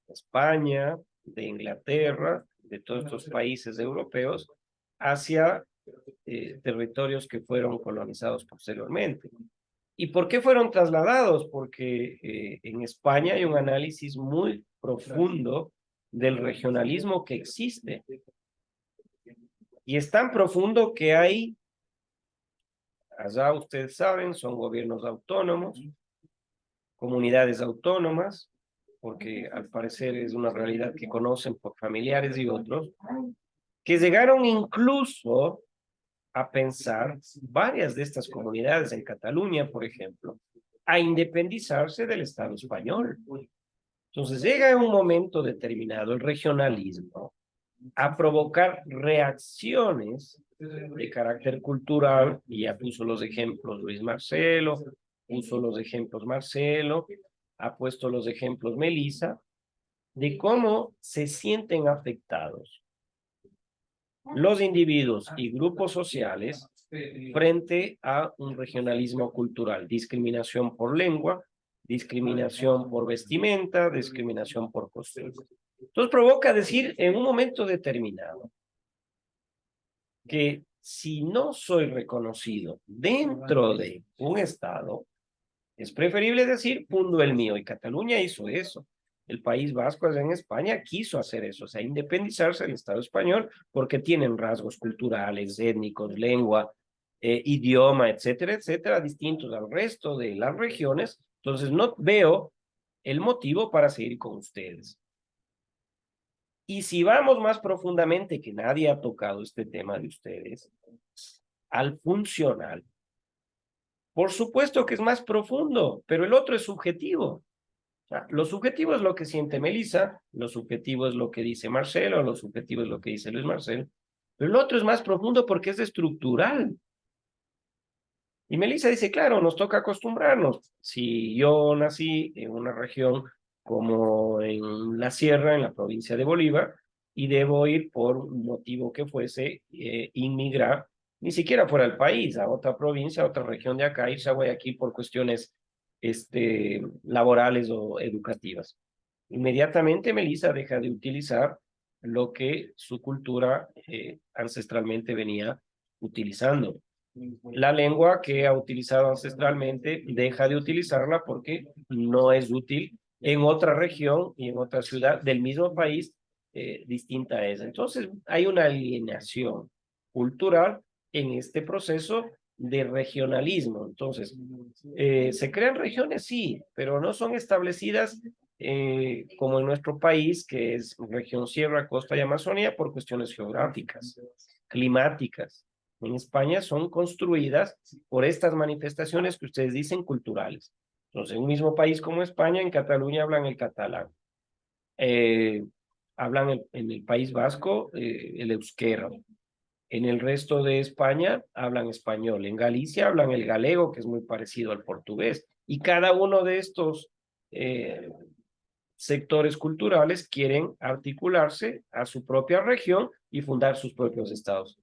España, de Inglaterra, de todos estos países europeos, hacia territorios que fueron colonizados posteriormente. ¿Y por qué fueron trasladados? Porque en España hay un análisis muy profundo del regionalismo que existe. Y es tan profundo que hay, allá ustedes saben, son gobiernos autónomos, comunidades autónomas, porque al parecer es una realidad que conocen por familiares y otros, que llegaron incluso a pensar, varias de estas comunidades en Cataluña, por ejemplo, a independizarse del Estado español. Entonces llega en un momento determinado el regionalismo a provocar reacciones de carácter cultural, y ya puso los ejemplos Luis Marcelo, puso los ejemplos Marcelo, ha puesto los ejemplos Melissa, de cómo se sienten afectados los individuos y grupos sociales frente a un regionalismo cultural, discriminación por lengua, discriminación por vestimenta, discriminación por costumbres. Entonces provoca decir en un momento determinado que si no soy reconocido dentro de un Estado, es preferible decir fundo el mío, y Cataluña hizo eso. El País Vasco allá en España quiso hacer eso, o sea, independizarse del Estado español porque tienen rasgos culturales, étnicos, lengua, idioma, etcétera, distintos al resto de las regiones. Entonces no veo el motivo para seguir con ustedes. Y si vamos más profundamente, que nadie ha tocado este tema de ustedes, al funcional, por supuesto que es más profundo, pero el otro es subjetivo. O sea, lo subjetivo es lo que siente Melissa, lo subjetivo es lo que dice Marcelo, lo subjetivo es lo que dice Luis Marcelo, pero el otro es más profundo porque es estructural. Y Melissa dice, claro, nos toca acostumbrarnos. Si yo nací en una región como en la sierra, en la provincia de Bolívar, y debo ir por un motivo que fuese inmigrar, ni siquiera fuera del país, a otra provincia, a otra región de acá, irse a Guayaquil por cuestiones laborales o educativas. Inmediatamente Melissa deja de utilizar lo que su cultura ancestralmente venía utilizando. La lengua que ha utilizado ancestralmente deja de utilizarla porque no es útil en otra región y en otra ciudad del mismo país distinta a esa. Entonces hay una alienación cultural en este proceso de regionalismo. Entonces, ¿se crean regiones? Sí, pero no son establecidas como en nuestro país, que es región sierra, costa y Amazonía, por cuestiones geográficas, climáticas. En España son construidas por estas manifestaciones que ustedes dicen culturales. Entonces, en un mismo país como España, en Cataluña hablan el catalán. Hablan en el País Vasco el euskera. En el resto de España hablan español. En Galicia hablan el galego, que es muy parecido al portugués. Y cada uno de estos sectores culturales quieren articularse a su propia región y fundar sus propios estados.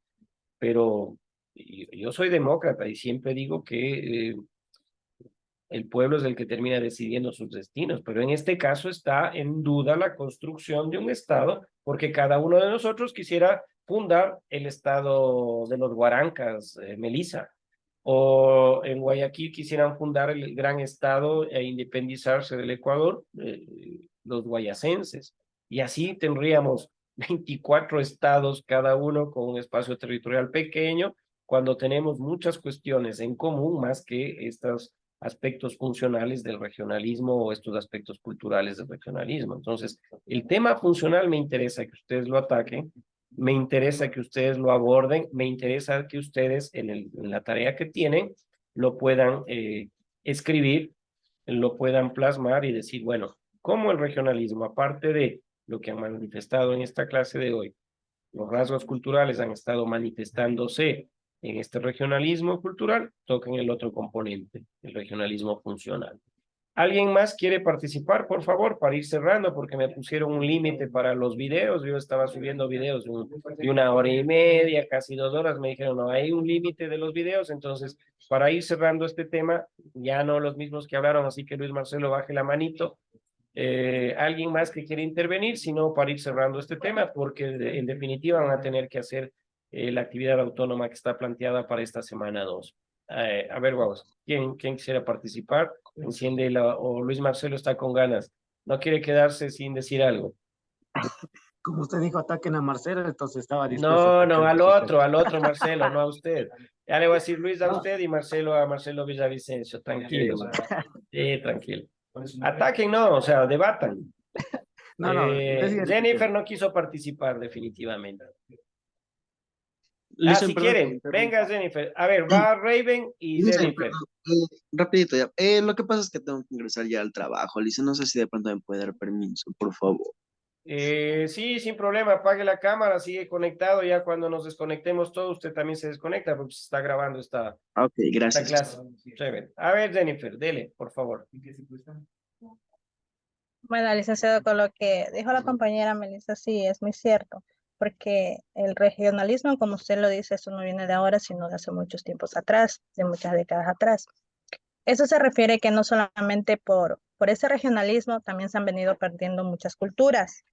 Pero yo soy demócrata y siempre digo que el pueblo es el que termina decidiendo sus destinos, pero en este caso está en duda la construcción de un estado, porque cada uno de nosotros quisiera fundar el estado de los Guarancas, Melissa, o en Guayaquil quisieran fundar el gran estado e independizarse del Ecuador, los guayacenses, y así tendríamos 24 estados, cada uno con un espacio territorial pequeño, cuando tenemos muchas cuestiones en común más que estos aspectos funcionales del regionalismo o estos aspectos culturales del regionalismo. Entonces, el tema funcional me interesa que ustedes lo ataquen, me interesa que ustedes lo aborden, me interesa que ustedes en la tarea que tienen lo puedan escribir, lo puedan plasmar y decir, bueno, cómo el regionalismo, aparte de lo que han manifestado en esta clase de hoy, los rasgos culturales han estado manifestándose en este regionalismo cultural, tocan el otro componente, el regionalismo funcional. ¿Alguien más quiere participar, por favor, para ir cerrando? Porque me pusieron un límite para los videos. Yo estaba subiendo videos de 1 hora y media, casi 2 horas. Me dijeron, no, hay un límite de los videos. Entonces, para ir cerrando este tema, ya no los mismos que hablaron, así que Luis Marcelo, baje la manito. ¿Alguien más que quiere intervenir? Si no, para ir cerrando este tema, porque en definitiva van a tener que hacer la actividad autónoma que está planteada para esta semana 2. A ver, vamos, ¿quién quisiera participar? Enciende o Luis Marcelo está con ganas. No quiere quedarse sin decir algo. Como usted dijo, ataquen a Marcelo, entonces estaba dispuesto a No, atacar al otro Marcelo, no a usted. Ya le voy a decir Luis a usted y Marcelo a Marcelo Villavicencio. Tranquilo. Sí, tranquilo. Ataquen, no, o sea, debatan. No, Jennifer no quiso participar definitivamente. Listen, Si perdón por quieren, interrumpir. venga Jennifer. A ver, va Raven y Listen, Jennifer. perdón, rapidito ya. Lo que pasa es que tengo que ingresar ya al trabajo. Listen, no sé si de pronto me puede dar permiso, por favor. Sí, sin problema, apague la cámara, sigue conectado. Ya cuando nos desconectemos todos, usted también se desconecta porque se está grabando esta Ok, gracias. clase. Chévere. A ver, Jennifer, dele, por favor. Bueno, licenciado, con lo que dijo la compañera Melissa, sí, es muy cierto, porque el regionalismo, como usted lo dice, eso no viene de ahora, sino de hace muchos tiempos atrás, de muchas décadas atrás. Eso se refiere que no solamente por ese regionalismo, también se han venido perdiendo muchas culturas.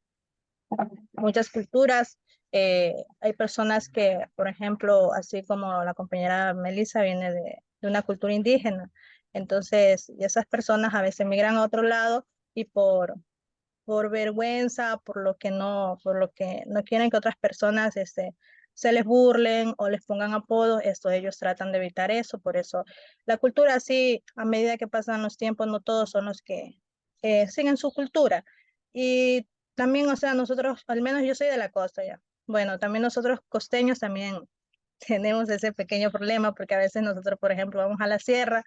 Muchas culturas, hay personas que, por ejemplo, así como la compañera Melissa viene de una cultura indígena, entonces y esas personas a veces migran a otro lado y por vergüenza, por lo que no quieren que otras personas se les burlen o les pongan apodos, esto ellos tratan de evitar eso, por eso la cultura así, a medida que pasan los tiempos, no todos son los que siguen su cultura. Y también, o sea, nosotros, al menos yo soy de la costa ya. Bueno, también nosotros costeños también tenemos ese pequeño problema porque a veces nosotros, por ejemplo, vamos a la sierra,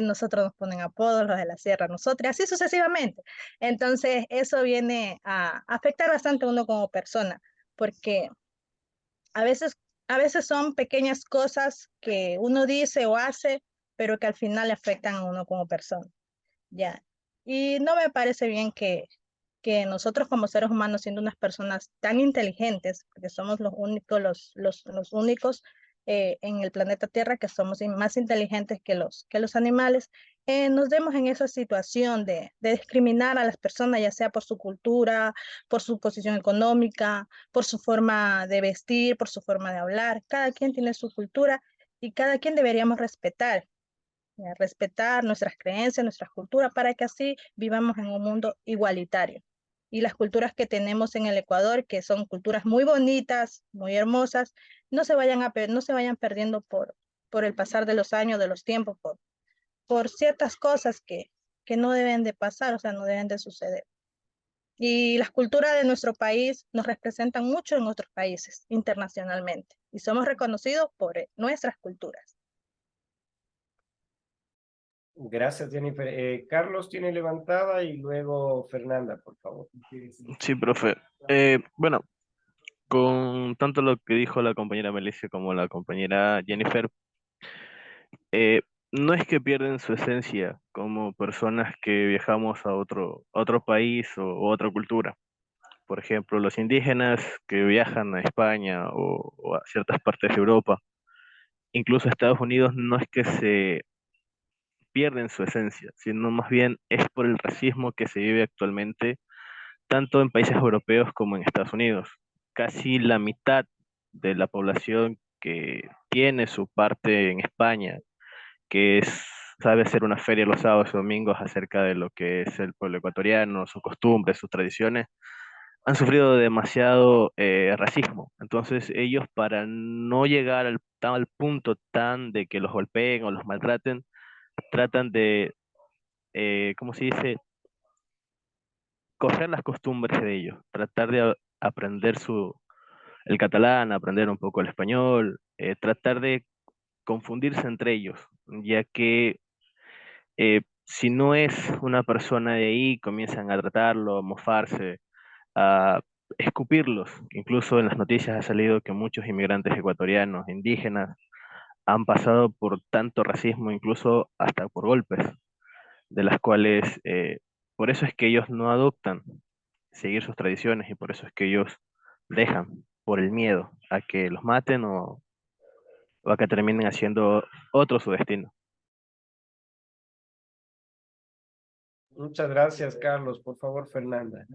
nosotros nos ponen apodos, los de la sierra, nosotros, así sucesivamente. Entonces, eso viene a afectar bastante a uno como persona, porque a veces, a veces son pequeñas cosas que uno dice o hace, pero que al final le afectan a uno como persona, ¿ya? Y no me parece bien que nosotros como seres humanos, siendo unas personas tan inteligentes, porque somos los únicos, los únicos en el planeta Tierra que somos más inteligentes que los animales, nos vemos en esa situación de discriminar a las personas, ya sea por su cultura, por su posición económica, por su forma de vestir, por su forma de hablar. Cada quien tiene su cultura y cada quien deberíamos respetar. Respetar nuestras creencias, nuestras culturas, para que así vivamos en un mundo igualitario. Y las culturas que tenemos en el Ecuador, que son culturas muy bonitas, muy hermosas, no se vayan perdiendo por el pasar de los años, de los tiempos, por ciertas cosas que no deben de pasar, o sea, no deben de suceder. Y las culturas de nuestro país nos representan mucho en otros países internacionalmente y somos reconocidos por nuestras culturas. Gracias, Jennifer. Carlos tiene levantada y luego Fernanda, por favor. Sí, profe. Bueno, con tanto lo que dijo la compañera Melissa como la compañera Jennifer, eh, no es que pierden su esencia como personas que viajamos a otro país o otra cultura. Por ejemplo, los indígenas que viajan a España o a ciertas partes de Europa, incluso a Estados Unidos, no es que se pierden su esencia, sino más bien es por el racismo que se vive actualmente tanto en países europeos como en Estados Unidos. Casi la mitad de la población que tiene su parte en España, sabe hacer una feria los sábados y domingos acerca de lo que es el pueblo ecuatoriano, sus costumbres, sus tradiciones, han sufrido demasiado racismo. Entonces ellos, para no llegar al tal punto tan de que los golpeen o los maltraten, tratan de, ¿cómo se dice?, coger las costumbres de ellos, tratar de aprender el catalán, aprender un poco el español, tratar de confundirse entre ellos, ya que si no es una persona de ahí, comienzan a tratarlo, a mofarse, a escupirlos. Incluso en las noticias ha salido que muchos inmigrantes ecuatorianos, indígenas, han pasado por tanto racismo, incluso hasta por golpes, de las cuales, por eso es que ellos no adoptan seguir sus tradiciones y por eso es que ellos dejan por el miedo a que los maten o a que terminen haciendo otro su destino. Muchas gracias, Carlos. Por favor, Fernanda.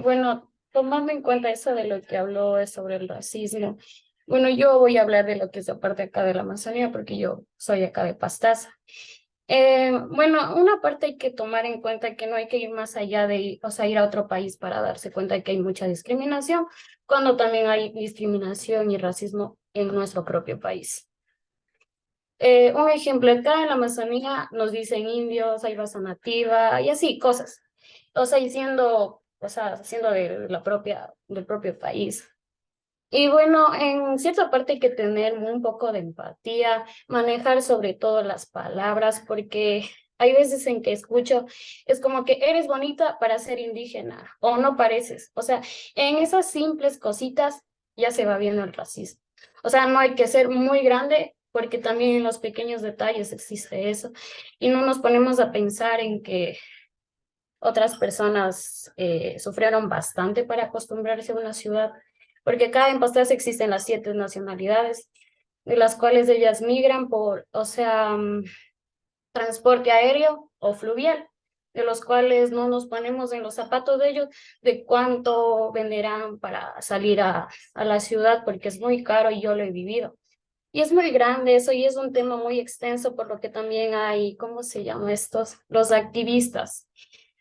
Bueno, tomando en cuenta eso de lo que habló sobre el racismo, bueno, yo voy a hablar de lo que es la parte acá de la Amazonía, porque yo soy acá de Pastaza. Bueno, una parte hay que tomar en cuenta que no hay que ir más allá de, o sea, ir a otro país para darse cuenta de que hay mucha discriminación, cuando también hay discriminación y racismo en nuestro propio país. Un ejemplo, acá en la Amazonía nos dicen indios, hay raza nativa y así, cosas. O sea, siendo de del propio país. Y bueno, en cierta parte hay que tener un poco de empatía, manejar sobre todo las palabras, porque hay veces en que escucho, es como que eres bonita para ser indígena o no pareces. O sea, en esas simples cositas ya se va viendo el racismo. O sea, no hay que ser muy grande porque también en los pequeños detalles existe eso. Y no nos ponemos a pensar en que otras personas sufrieron bastante para acostumbrarse a una ciudad, porque acá en Pastaza existen las 7 nacionalidades, de las cuales ellas migran por, o sea, transporte aéreo o fluvial, de los cuales no nos ponemos en los zapatos de ellos, de cuánto venderán para salir a la ciudad, porque es muy caro y yo lo he vivido. Y es muy grande eso y es un tema muy extenso, por lo que también hay, ¿cómo se llaman estos? Los activistas.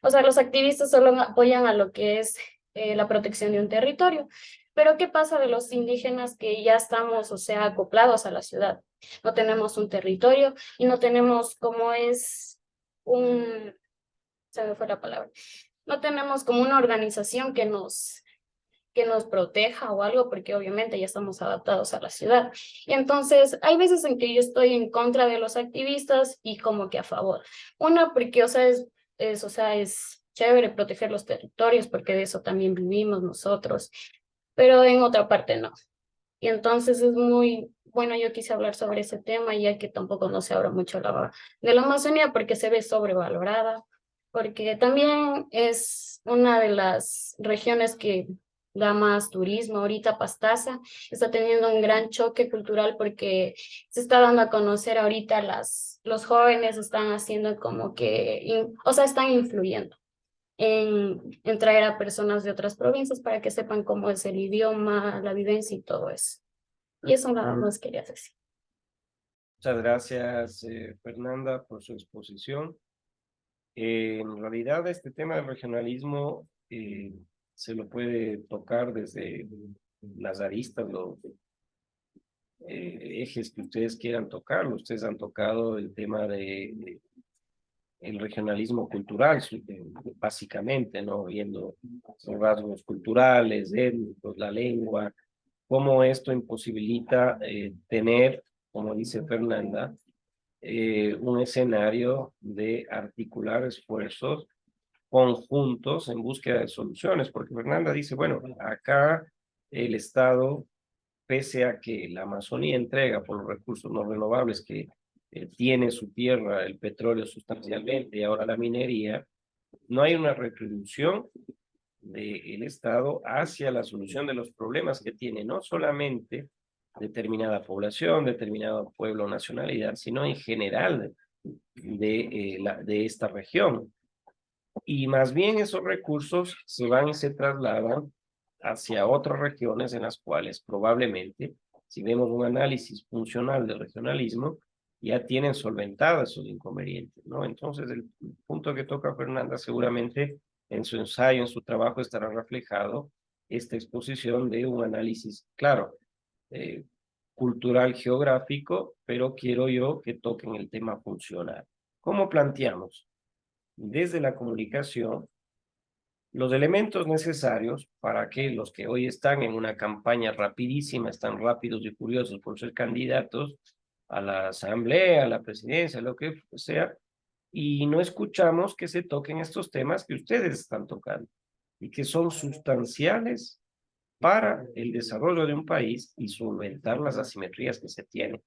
O sea, los activistas solo apoyan a lo que es la protección de un territorio. Pero ¿qué pasa de los indígenas que ya estamos, o sea, acoplados a la ciudad? No tenemos un territorio y no tenemos como es se me fue la palabra, no tenemos como una organización que nos proteja o algo, porque obviamente ya estamos adaptados a la ciudad. Y entonces, hay veces en que yo estoy en contra de los activistas y como que a favor. Una, porque, o sea, es chévere proteger los territorios, porque de eso también vivimos nosotros, pero en otra parte no. Y entonces es muy, bueno, yo quise hablar sobre ese tema, ya que tampoco no se habla mucho de la Amazonía, porque se ve sobrevalorada, porque también es una de las regiones que da más turismo. Ahorita Pastaza está teniendo un gran choque cultural porque se está dando a conocer ahorita los jóvenes están haciendo como que, o sea, están influyendo en traer a personas de otras provincias para que sepan cómo es el idioma, la vivencia y todo eso. Y eso nada más quería decir. Muchas gracias, Fernanda, por su exposición. En realidad, este tema del regionalismo se lo puede tocar desde las aristas, los ejes que ustedes quieran tocarlo. Ustedes han tocado el tema de el regionalismo cultural, básicamente, ¿no? Viendo los rasgos culturales, étnicos, la lengua, cómo esto imposibilita tener, como dice Fernanda, un escenario de articular esfuerzos conjuntos en búsqueda de soluciones, porque Fernanda dice, bueno, acá el Estado, pese a que la Amazonía entrega por los recursos no renovables que tiene su tierra, el petróleo sustancialmente y ahora la minería, no hay una retribución del Estado hacia la solución de los problemas que tiene no solamente determinada población, determinado pueblo o nacionalidad, sino en general de esta región. Y más bien esos recursos se van y se trasladan hacia otras regiones en las cuales probablemente, si vemos un análisis funcional del regionalismo, ya tienen solventados esos inconvenientes, ¿no? Entonces, el punto que toca Fernanda seguramente en su ensayo, en su trabajo, estará reflejado esta exposición de un análisis, claro, cultural geográfico, pero quiero yo que toquen el tema funcional. ¿Cómo planteamos? Desde la comunicación, los elementos necesarios para que los que hoy están en una campaña rapidísima, están rápidos y furiosos por ser candidatos, a la asamblea, a la presidencia, lo que sea, y no escuchamos que se toquen estos temas que ustedes están tocando y que son sustanciales para el desarrollo de un país y solventar las asimetrías que se tienen.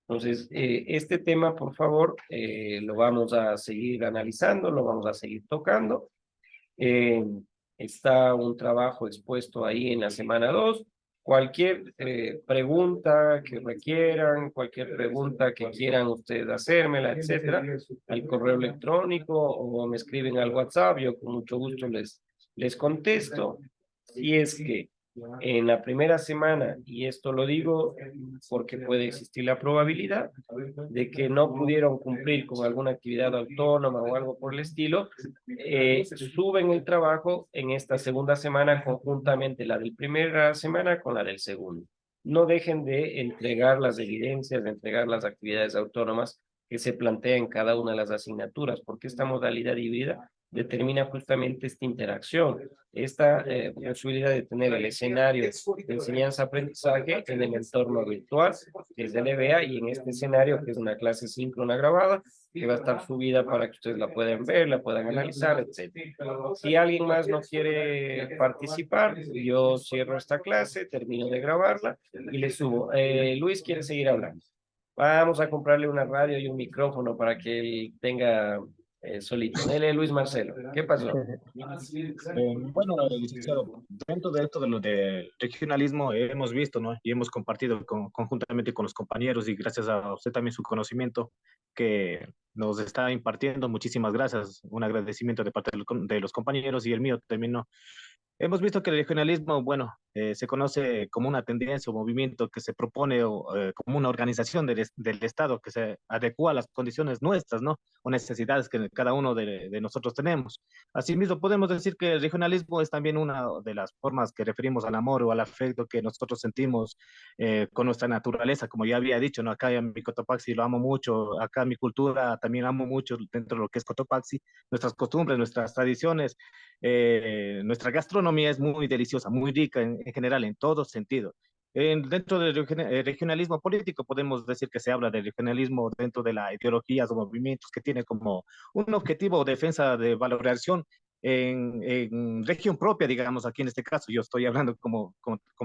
Entonces, este tema, por favor, lo vamos a seguir analizando, lo vamos a seguir tocando. Eh, Está un trabajo expuesto ahí en la semana 2. Cualquier pregunta que requieran, cualquier pregunta que quieran ustedes hacérmela, etcétera, al correo electrónico o me escriben al WhatsApp, yo con mucho gusto les contesto. Si es que en la primera semana, y esto lo digo porque puede existir la probabilidad de que no pudieron cumplir con alguna actividad autónoma o algo por el estilo, suben el trabajo en esta segunda semana conjuntamente, la del primera semana con la del segundo. No dejen de entregar las evidencias, de entregar las actividades autónomas que se plantean en cada una de las asignaturas, porque esta modalidad híbrida determina justamente esta interacción, esta posibilidad de tener el escenario de enseñanza-aprendizaje en el entorno virtual, que es el EBA, y en este escenario, que es una clase síncrona grabada, que va a estar subida para que ustedes la puedan ver, la puedan analizar, etc. Si alguien más no quiere participar, yo cierro esta clase, termino de grabarla y le subo. Luis quiere seguir hablando. Vamos a comprarle una radio y un micrófono para que él tenga solito. Dele, Luis Marcelo. ¿Qué pasó? Bueno, licenciado, dentro de esto de lo de regionalismo hemos visto, ¿no? Y hemos compartido conjuntamente con los compañeros y gracias a usted también su conocimiento que nos está impartiendo. Muchísimas gracias. Un agradecimiento de parte de los compañeros y el mío también, ¿no? Hemos visto que el regionalismo, bueno, se conoce como una tendencia o movimiento que se propone como una organización del Estado que se adecua a las condiciones nuestras, ¿no? O necesidades que cada uno de nosotros tenemos. Asimismo, podemos decir que el regionalismo es también una de las formas que referimos al amor o al afecto que nosotros sentimos con nuestra naturaleza, como ya había dicho, ¿no? Acá en mi Cotopaxi lo amo mucho, acá mi cultura también amo mucho dentro de lo que es Cotopaxi, nuestras costumbres, nuestras tradiciones. Nuestra gastronomía es muy deliciosa, muy rica en general, en todo sentido. Dentro del regionalismo político podemos decir que se habla de regionalismo dentro de las ideologías o movimientos que tiene como un objetivo o defensa de valoración en región propia, digamos, aquí en este caso, yo estoy hablando como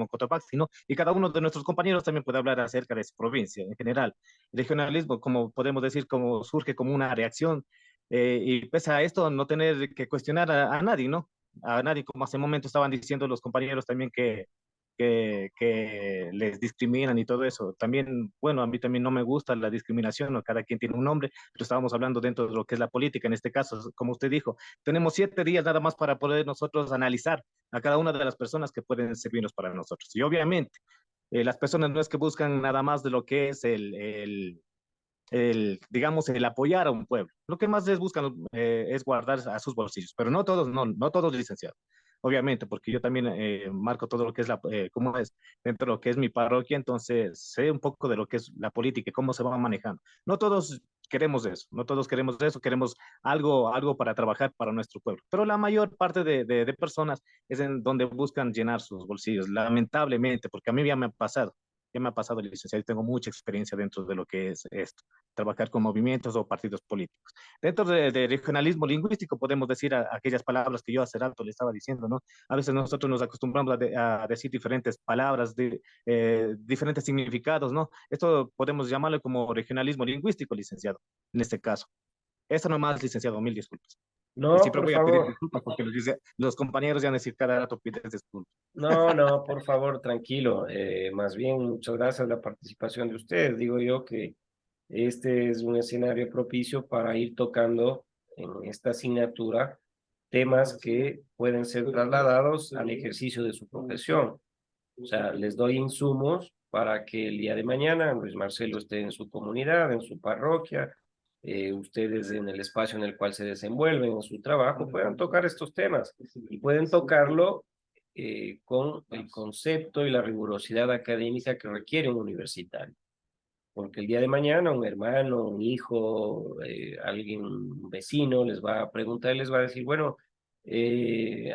Cotopaxi, ¿no? Y cada uno de nuestros compañeros también puede hablar acerca de su provincia en general. El regionalismo, como podemos decir, como surge como una reacción y pese a esto, no tener que cuestionar a nadie, ¿no? A nadie, como hace un momento estaban diciendo los compañeros también que les discriminan y todo eso. También, bueno, a mí también no me gusta la discriminación, ¿no? Cada quien tiene un nombre, pero estábamos hablando dentro de lo que es la política. En este caso, como usted dijo, tenemos 7 días nada más para poder nosotros analizar a cada una de las personas que pueden servirnos para nosotros. Y obviamente, las personas no es que buscan nada más de lo que es digamos, el apoyar a un pueblo. Lo que más les buscan es guardar a sus bolsillos, pero no todos, no todos licenciados. Obviamente, porque yo también marco todo lo que es cómo es dentro de lo que es mi parroquia, entonces sé un poco de lo que es la política y cómo se va manejando. No todos queremos eso, no todos queremos eso, queremos algo para trabajar para nuestro pueblo, pero la mayor parte de personas es en donde buscan llenar sus bolsillos, lamentablemente, porque a mí ya me ha pasado, licenciado, y tengo mucha experiencia dentro de lo que es esto, trabajar con movimientos o partidos políticos. Dentro de regionalismo lingüístico podemos decir aquellas palabras que yo hace rato le estaba diciendo, ¿no? A veces nosotros nos acostumbramos a decir diferentes palabras, diferentes significados, ¿no? Esto podemos llamarlo como regionalismo lingüístico, licenciado, en este caso. Eso nomás, licenciado, mil disculpas. Y No, siempre por voy a pedir favor. disculpas porque los compañeros ya han decir cada rato piden disculpas. No, no, por favor, tranquilo. Más bien, muchas gracias la participación de ustedes. Digo yo que este es un escenario propicio para ir tocando en esta asignatura temas que pueden ser trasladados al ejercicio de su profesión. O sea, les doy insumos para que el día de mañana Luis Marcelo esté en su comunidad, en su parroquia, ustedes en el espacio en el cual se desenvuelven, en su trabajo, puedan tocar estos temas y pueden tocarlo con el concepto y la rigurosidad académica que requiere un universitario. Porque el día de mañana un hermano, un hijo, alguien, un vecino les va a preguntar y les va a decir, bueno,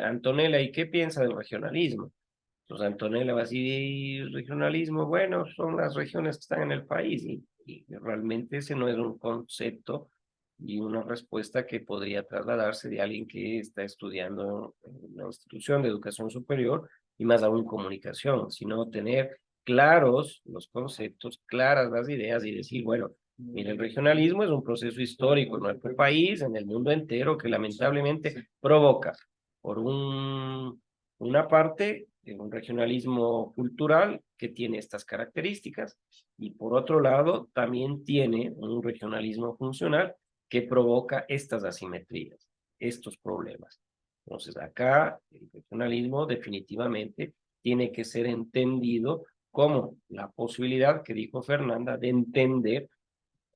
Antonella, ¿y qué piensa del regionalismo? Entonces Antonella va a decir, "Y regionalismo, bueno, son las regiones que están en el país", y realmente ese no es un concepto y una respuesta que podría trasladarse de alguien que está estudiando en una institución de educación superior y más aún comunicación, sino tener claros los conceptos, claras las ideas y decir, bueno, mira, el regionalismo es un proceso histórico en nuestro país, en el mundo entero, que lamentablemente provoca, por una parte, un regionalismo cultural que tiene estas características, y por otro lado, también tiene un regionalismo funcional que provoca estas asimetrías, estos problemas. Entonces, acá el regionalismo definitivamente tiene que ser entendido como la posibilidad que dijo Fernanda de entender,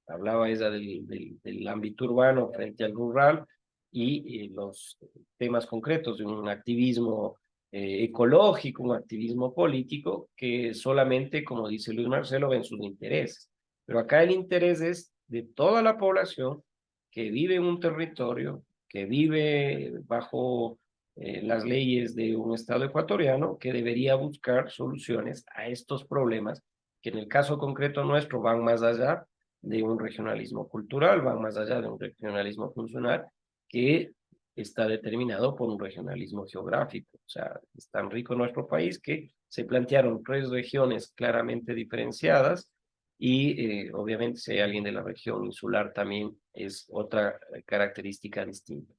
hablaba ella del ámbito urbano frente al rural y los temas concretos de un activismo ecológico, un activismo político que solamente, como dice Luis Marcelo, ven sus intereses. Pero acá el interés es de toda la población que vive en un territorio, que vive bajo las leyes de un estado ecuatoriano, que debería buscar soluciones a estos problemas, que en el caso concreto nuestro van más allá de un regionalismo cultural, van más allá de un regionalismo funcional, que está determinado por un regionalismo geográfico. O sea, es tan rico nuestro país que se plantearon 3 regiones claramente diferenciadas y obviamente si hay alguien de la región insular también es otra característica distinta.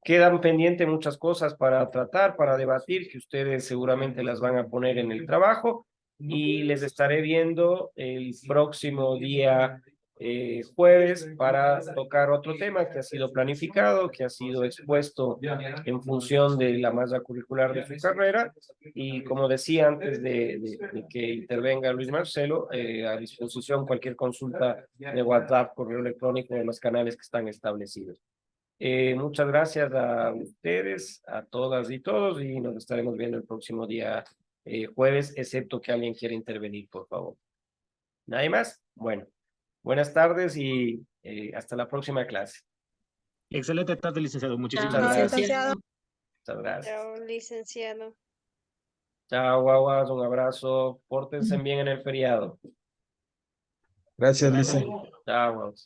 Quedan pendientes muchas cosas para tratar, para debatir, que ustedes seguramente las van a poner en el trabajo y les estaré viendo el próximo día jueves para tocar otro tema que ha sido planificado, que ha sido expuesto en función de la malla curricular de su carrera y como decía antes de que intervenga Luis Marcelo, a disposición cualquier consulta de WhatsApp, correo electrónico de los canales que están establecidos. Muchas gracias a ustedes, a todas y todos, y nos estaremos viendo el próximo día jueves, excepto que alguien quiera intervenir, por favor. ¿Nadie más? Bueno, buenas tardes y hasta la próxima clase. Excelente tarde, licenciado. Muchísimas Chao, gracias. Licenciado. Muchas gracias. Chao, licenciado. Chao, guaguas, un abrazo. Pórtense bien en el feriado. Gracias, Lice. Chao, guaguas.